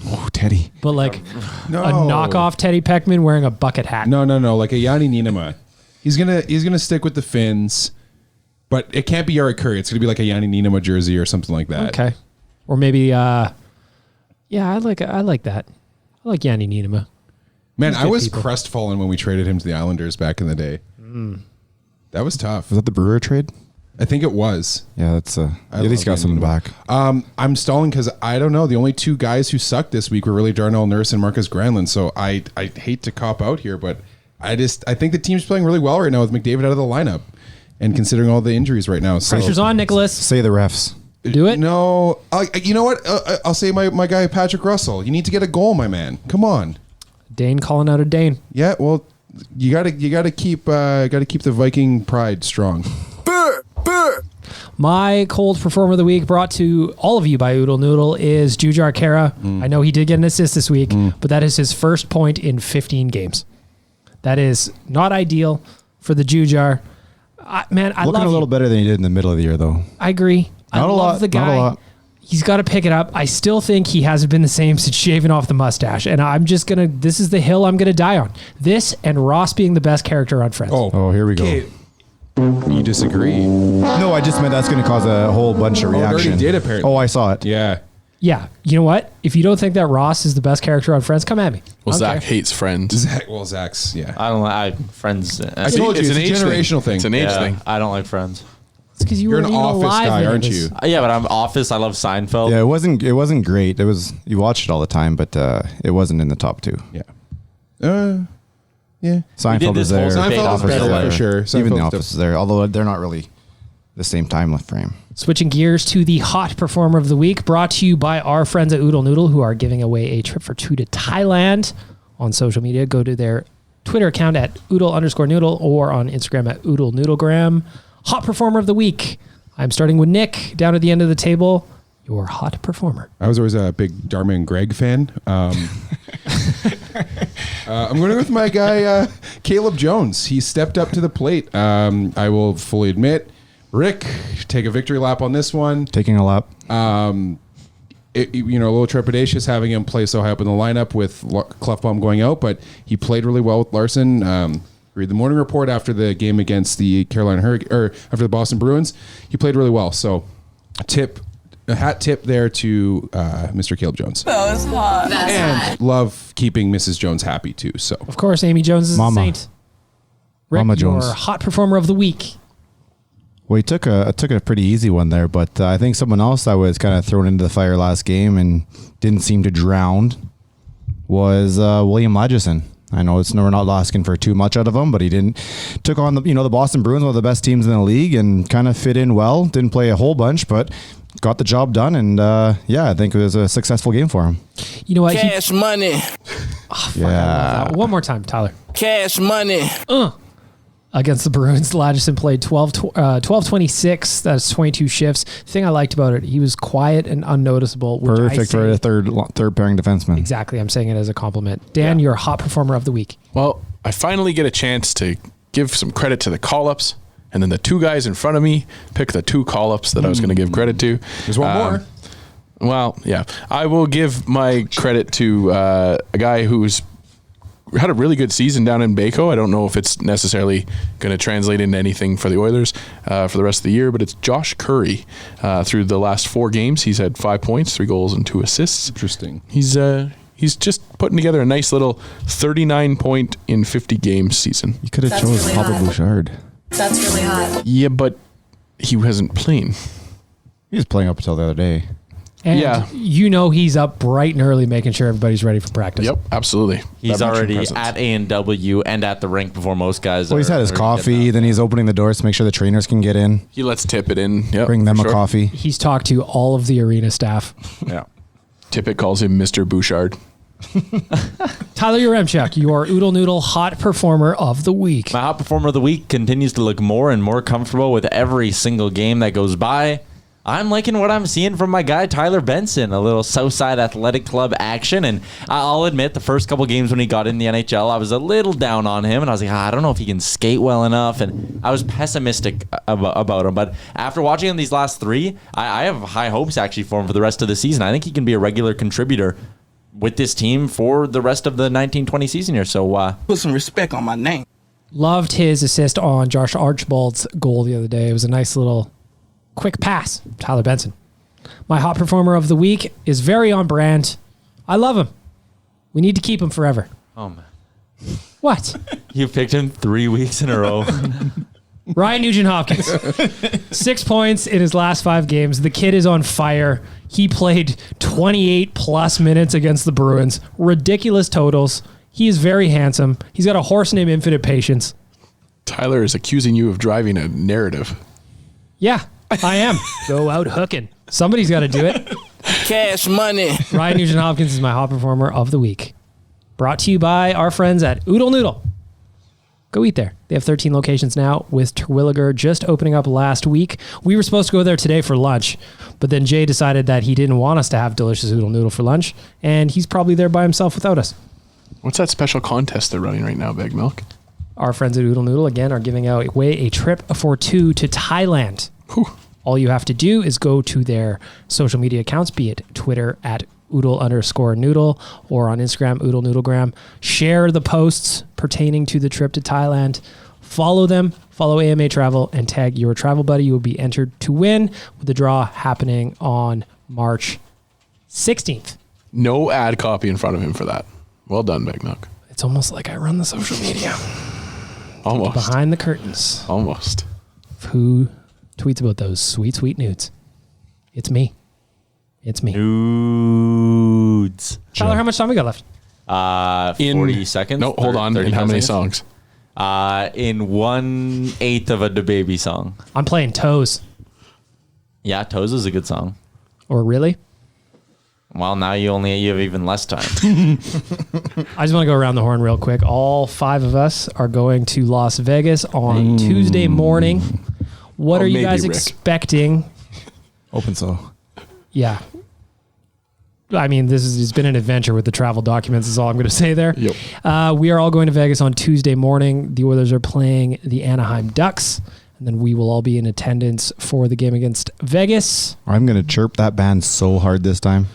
S4: Oh, Teddy.
S2: but like
S6: No.
S2: a knockoff Teddy Peckman wearing a bucket hat.
S6: No, like a Yanni Niinema. He's gonna stick with the Finns, but it can't be Yari Curry. It's gonna be like a Yanni Niinema jersey or something like that.
S2: Okay. Or maybe I like that. I like Yanni Niinema.
S6: Man,
S2: He's
S6: I
S2: good
S6: was
S2: people.
S6: crestfallen when we traded him to the Islanders back in the day. That was tough.
S4: Was that the Brewer trade?
S6: I think it was.
S4: Yeah, that's at least got
S6: love
S4: something
S6: Yanni
S4: back.
S6: I'm stalling because I don't know. The only 2 guys who sucked this week were really Darnell Nurse and Marcus Granlund. So I hate to cop out here, but I think the team's playing really well right now with McDavid out of the lineup, and considering all the injuries right now. So
S2: Pressure's on, Nicholas.
S4: Say the refs.
S2: Do it.
S6: No, you know what? I'll say my guy Patrick Russell. You need to get a goal, my man. Come on.
S2: Dane calling out a Dane.
S6: Yeah, well, you gotta keep the Viking pride strong.
S2: My cold performer of the week, brought to all of you by Oodle Noodle, is Jujar Kara. I know he did get an assist this week, but that is his first point in 15 games. That is not ideal for the Jujar. I
S4: Looking
S2: love
S4: a little better than he did in the middle of the year, though.
S2: I agree. I
S4: Not a
S2: love
S4: lot,
S2: the
S4: not a
S2: guy.
S4: lot.
S2: He's got to pick it up. I still think he hasn't been the same since shaving off the mustache. And I'm just going to, this is the hill I'm going to die on. This and Ross being the best character on Friends.
S4: Oh, here we go.
S6: Okay. You disagree.
S4: No, I just meant that's going to cause a whole bunch of
S6: it already
S4: reaction.
S6: did, apparently.
S4: Oh, I saw it.
S6: Yeah.
S2: Yeah. You know what? If you don't think that Ross is the best character on Friends, come at me.
S3: Well,
S2: I don't
S3: Zach
S2: care.
S3: hates Friends.
S5: I
S6: Zach's,
S5: don't like Friends.
S6: I told you, it's a generational thing.
S3: It's an age
S5: Yeah,
S3: thing.
S5: I don't like Friends.
S2: It's because you
S6: You're
S2: were
S6: an
S2: even
S6: Office
S2: alive
S6: guy,
S2: when it
S6: aren't
S2: was-
S6: you?
S5: Yeah, but I'm Office. I love Seinfeld.
S4: Yeah, it wasn't great. You watched it all the time, but it wasn't in the top 2.
S6: Yeah. Yeah.
S4: Seinfeld
S5: this
S4: is there.
S5: whole
S6: Seinfeld is
S4: Office
S6: better,
S4: there.
S6: for sure.
S4: Even The
S6: Seinfeld's
S4: Office is there, although they're not really the same time frame.
S2: Switching gears to the hot performer of the week, brought to you by our friends at Oodle Noodle, who are giving away a trip for 2 to Thailand on social media. Go to their Twitter account at Oodle_Noodle or on Instagram at Oodle Noodlegram. Hot performer of the week. I'm starting with Nick down at the end of the table. Your hot performer.
S6: I was always a big Dharma and Greg fan. I'm going to go with my guy, Caleb Jones. He stepped up to the plate. I will fully admit, Rick, take a victory lap on this one.
S4: Taking a lap.
S6: A little trepidatious having him play so high up in the lineup with Klefbom going out, but he played really well with Larson. Read the morning report after the game against the Carolina Hurricane, or after the Boston Bruins. He played really well. So, a hat tip there to Mr. Caleb Jones.
S7: That was hot.
S6: And love keeping Mrs. Jones happy too. So,
S2: Of course, Amy Jones is
S4: Mama.
S2: a saint. Rick,
S4: Mama
S2: your
S4: Jones.
S2: hot performer of the week.
S4: Well, he took a pretty easy one there, but I think someone else that was kind of thrown into the fire last game and didn't seem to drown was William Lageson. I know we're not asking for too much out of him, but he took on the Boston Bruins, one of the best teams in the league, and kind of fit in well. Didn't play a whole bunch, but got the job done, and I think it was a successful game for him.
S2: You know what?
S7: Cash money.
S4: Yeah.
S2: One more time, Tyler.
S7: Cash money.
S2: Against the Bruins, Lageson played 12-26. That's 22 shifts. The thing I liked about it, he was quiet and unnoticeable. Which
S4: Perfect for a third pairing defenseman.
S2: Exactly. I'm saying it as a compliment. Dan, your hot performer of the week.
S3: Well, I finally get a chance to give some credit to the call-ups, and then the 2 guys in front of me pick the 2 call-ups that I was going to give credit to.
S6: there's one more.
S3: Well, yeah. I will give my credit to a guy who's had a really good season down in Baco. I don't know if it's necessarily going to translate into anything for the Oilers for the rest of the year, but it's Josh Curry. Through the last 4 games, he's had 5 points, 3 goals, and 2 assists.
S6: Interesting.
S3: He's just putting together a nice little 39 point in 50 game season.
S4: You could have
S8: That's
S4: chosen
S8: really
S4: Papa
S8: hot.
S4: Bouchard.
S8: That's really hot.
S3: Yeah, but he wasn't playing.
S4: He was playing up until the other day.
S2: And
S3: Yeah.
S2: he's up bright and early making sure everybody's ready for practice.
S3: Yep, absolutely.
S5: He's
S3: That veteran
S5: already
S3: presence.
S5: at A&W and at the rink before most guys.
S4: Well, he's had his coffee, then he's opening the doors to make sure the trainers can get in.
S3: He lets Tip it in. Yep,
S4: Bring them
S3: for
S4: a
S3: sure.
S4: coffee.
S2: He's talked to all of the arena staff.
S3: Yeah. Tippett calls him Mr. Bouchard.
S2: Tyler Yaremchuk, your Oodle Noodle hot performer of the week.
S5: My hot performer of the week continues to look more and more comfortable with every single game that goes by. I'm liking what I'm seeing from my guy, Tyler Benson, a little Southside Athletic Club action. And I'll admit, the first couple games when he got in the NHL, I was a little down on him. And I was like, I don't know if he can skate well enough. And I was pessimistic about him. But after watching him these last 3, I have high hopes actually for him for the rest of the season. I think he can be a regular contributor with this team for the rest of the 19-20 season here. So,
S7: Put some respect on my name.
S2: Loved his assist on Josh Archibald's goal the other day. It was a nice little quick pass. Tyler Benson. My hot performer of the week is very on brand. I love him. We need to keep him forever.
S5: oh man.
S2: What?
S5: You picked him 3 weeks in a row.
S2: Ryan Nugent-Hopkins. 6 points in his last 5 games. The kid is on fire. He played 28 plus minutes against the Bruins. Ridiculous totals. He is very handsome. He's got a horse named Infinite Patience.
S3: Tyler is accusing you of driving a narrative.
S2: Yeah, I am. Go out hooking. Somebody's got to do it.
S7: Cash money.
S2: Ryan Nugent-Hopkins is my hot performer of the week. Brought to you by our friends at Oodle Noodle. Go eat there. They have 13 locations now, with Terwilliger just opening up last week. We were supposed to go there today for lunch, but then Jay decided that he didn't want us to have delicious Oodle Noodle for lunch, and he's probably there by himself without us.
S3: What's that special contest they're running right now, Big Milk?
S2: Our friends at Oodle Noodle, again, are giving away a trip for 2 to Thailand.
S3: Whew.
S2: All you have to do is go to their social media accounts, be it Twitter at Oodle_Noodle or on Instagram, Oodle Noodlegram. Share the posts pertaining to the trip to Thailand. Follow them, follow AMA Travel, and tag your travel buddy. You will be entered to win, with the draw happening on March 16th.
S3: No ad copy in front of him for that. Well done, Big Milk.
S2: It's almost like I run the social media.
S3: Almost.
S2: Behind the curtains.
S3: Almost.
S2: Who tweets about those sweet, sweet nudes? It's me. It's me.
S5: Nudes.
S2: Tyler, how much time we got left?
S5: 40 seconds.
S3: No, hold on. In how many songs?
S5: In 1/8 of a DaBaby song.
S2: I'm playing Toes.
S5: Yeah, Toes is a good song.
S2: Or really?
S5: Well, now you have even less time.
S2: I just want to go around the horn real quick. All 5 of us are going to Las Vegas on Tuesday morning. What are you guys
S3: Rick.
S2: expecting?
S4: Open so.
S2: Yeah. I mean, it's been an adventure with the travel documents is all I'm going to say there.
S3: Yep.
S2: We are all going to Vegas on Tuesday morning. The Oilers are playing the Anaheim Ducks, and then we will all be in attendance for the game against Vegas.
S4: I'm going to chirp that band so hard this time.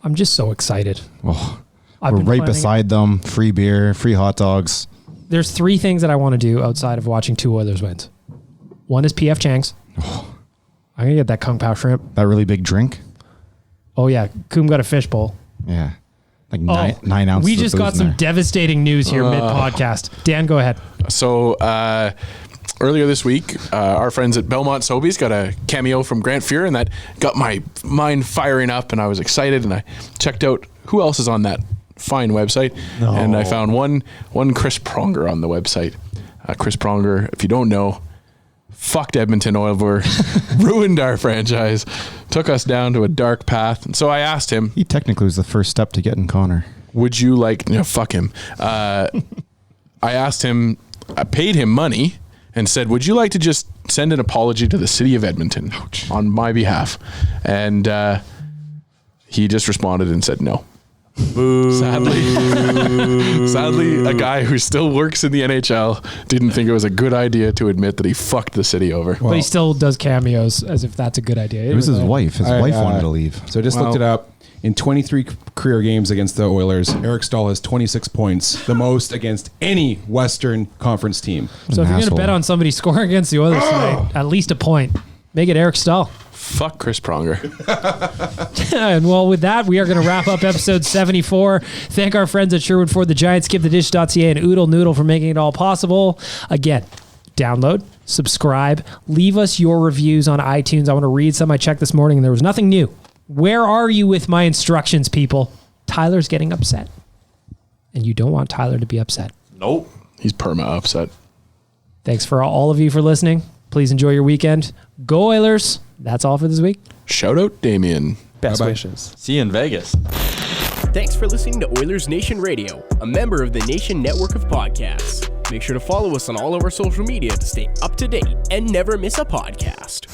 S2: I'm just so excited.
S4: Oh,
S2: I've
S4: we're
S2: been
S4: right
S2: planning
S4: beside them. Free beer, free hot dogs.
S2: There's 3 things that I want to do outside of watching 2 Oilers wins. One is PF Chang's. I'm going to get that Kung Pao shrimp.
S4: That really big drink.
S2: Oh, yeah. Coom got a fishbowl.
S4: Yeah. Like 9 ounces.
S2: We
S4: of
S2: just
S4: booze
S2: got
S4: in
S2: some
S4: there.
S2: devastating news here mid-podcast. Dan, go ahead.
S3: So earlier this week, our friends at Belmont Sobeys got a cameo from Grant Fuhr, and that got my mind firing up, and I was excited, and I checked out who else is on that fine website, and I found one Chris Pronger on the website. Chris Pronger, if you don't know, fucked Edmonton Oil, ruined our franchise, took us down to a dark path. And so I asked him,
S4: He technically was the first step to getting Connor.
S3: would you like, fuck him. I asked him, I paid him money and said, would you like to just send an apology to the city of Edmonton on my behalf? And he just responded and said no. Sadly, a guy who still works in the NHL didn't think it was a good idea to admit that he fucked the city over.
S2: But he still does cameos as if that's a good idea.
S4: It was his wife. His wife wanted to leave.
S6: So I just looked it up. In 23 career games against the Oilers, Eric Stahl has 26 points, the most against any Western Conference team.
S2: So if you're going to bet on somebody scoring against the Oilers tonight, at least a point, make it Eric Stahl.
S3: Fuck Chris Pronger.
S2: And well, with that, we are going to wrap up episode 74. Thank our friends at Sherwood Ford, the Giants, skipthedish.ca, and Oodle Noodle for making it all possible. Again, download, subscribe, leave us your reviews on iTunes. I want to read some I checked this morning, and there was nothing new. Where are you with my instructions, people? Tyler's getting upset. And you don't want Tyler to be upset.
S5: Nope.
S3: He's perma upset.
S2: Thanks for all of you for listening. Please enjoy your weekend. Go Oilers. That's all for this week.
S3: Shout out Damien.
S8: Best
S6: Bye-bye.
S8: wishes.
S5: See you in Vegas.
S8: Thanks for listening to Oilers Nation Radio, a member of the Nation Network of Podcasts. Make sure to follow us on all of our social media to stay up to date and never miss a podcast.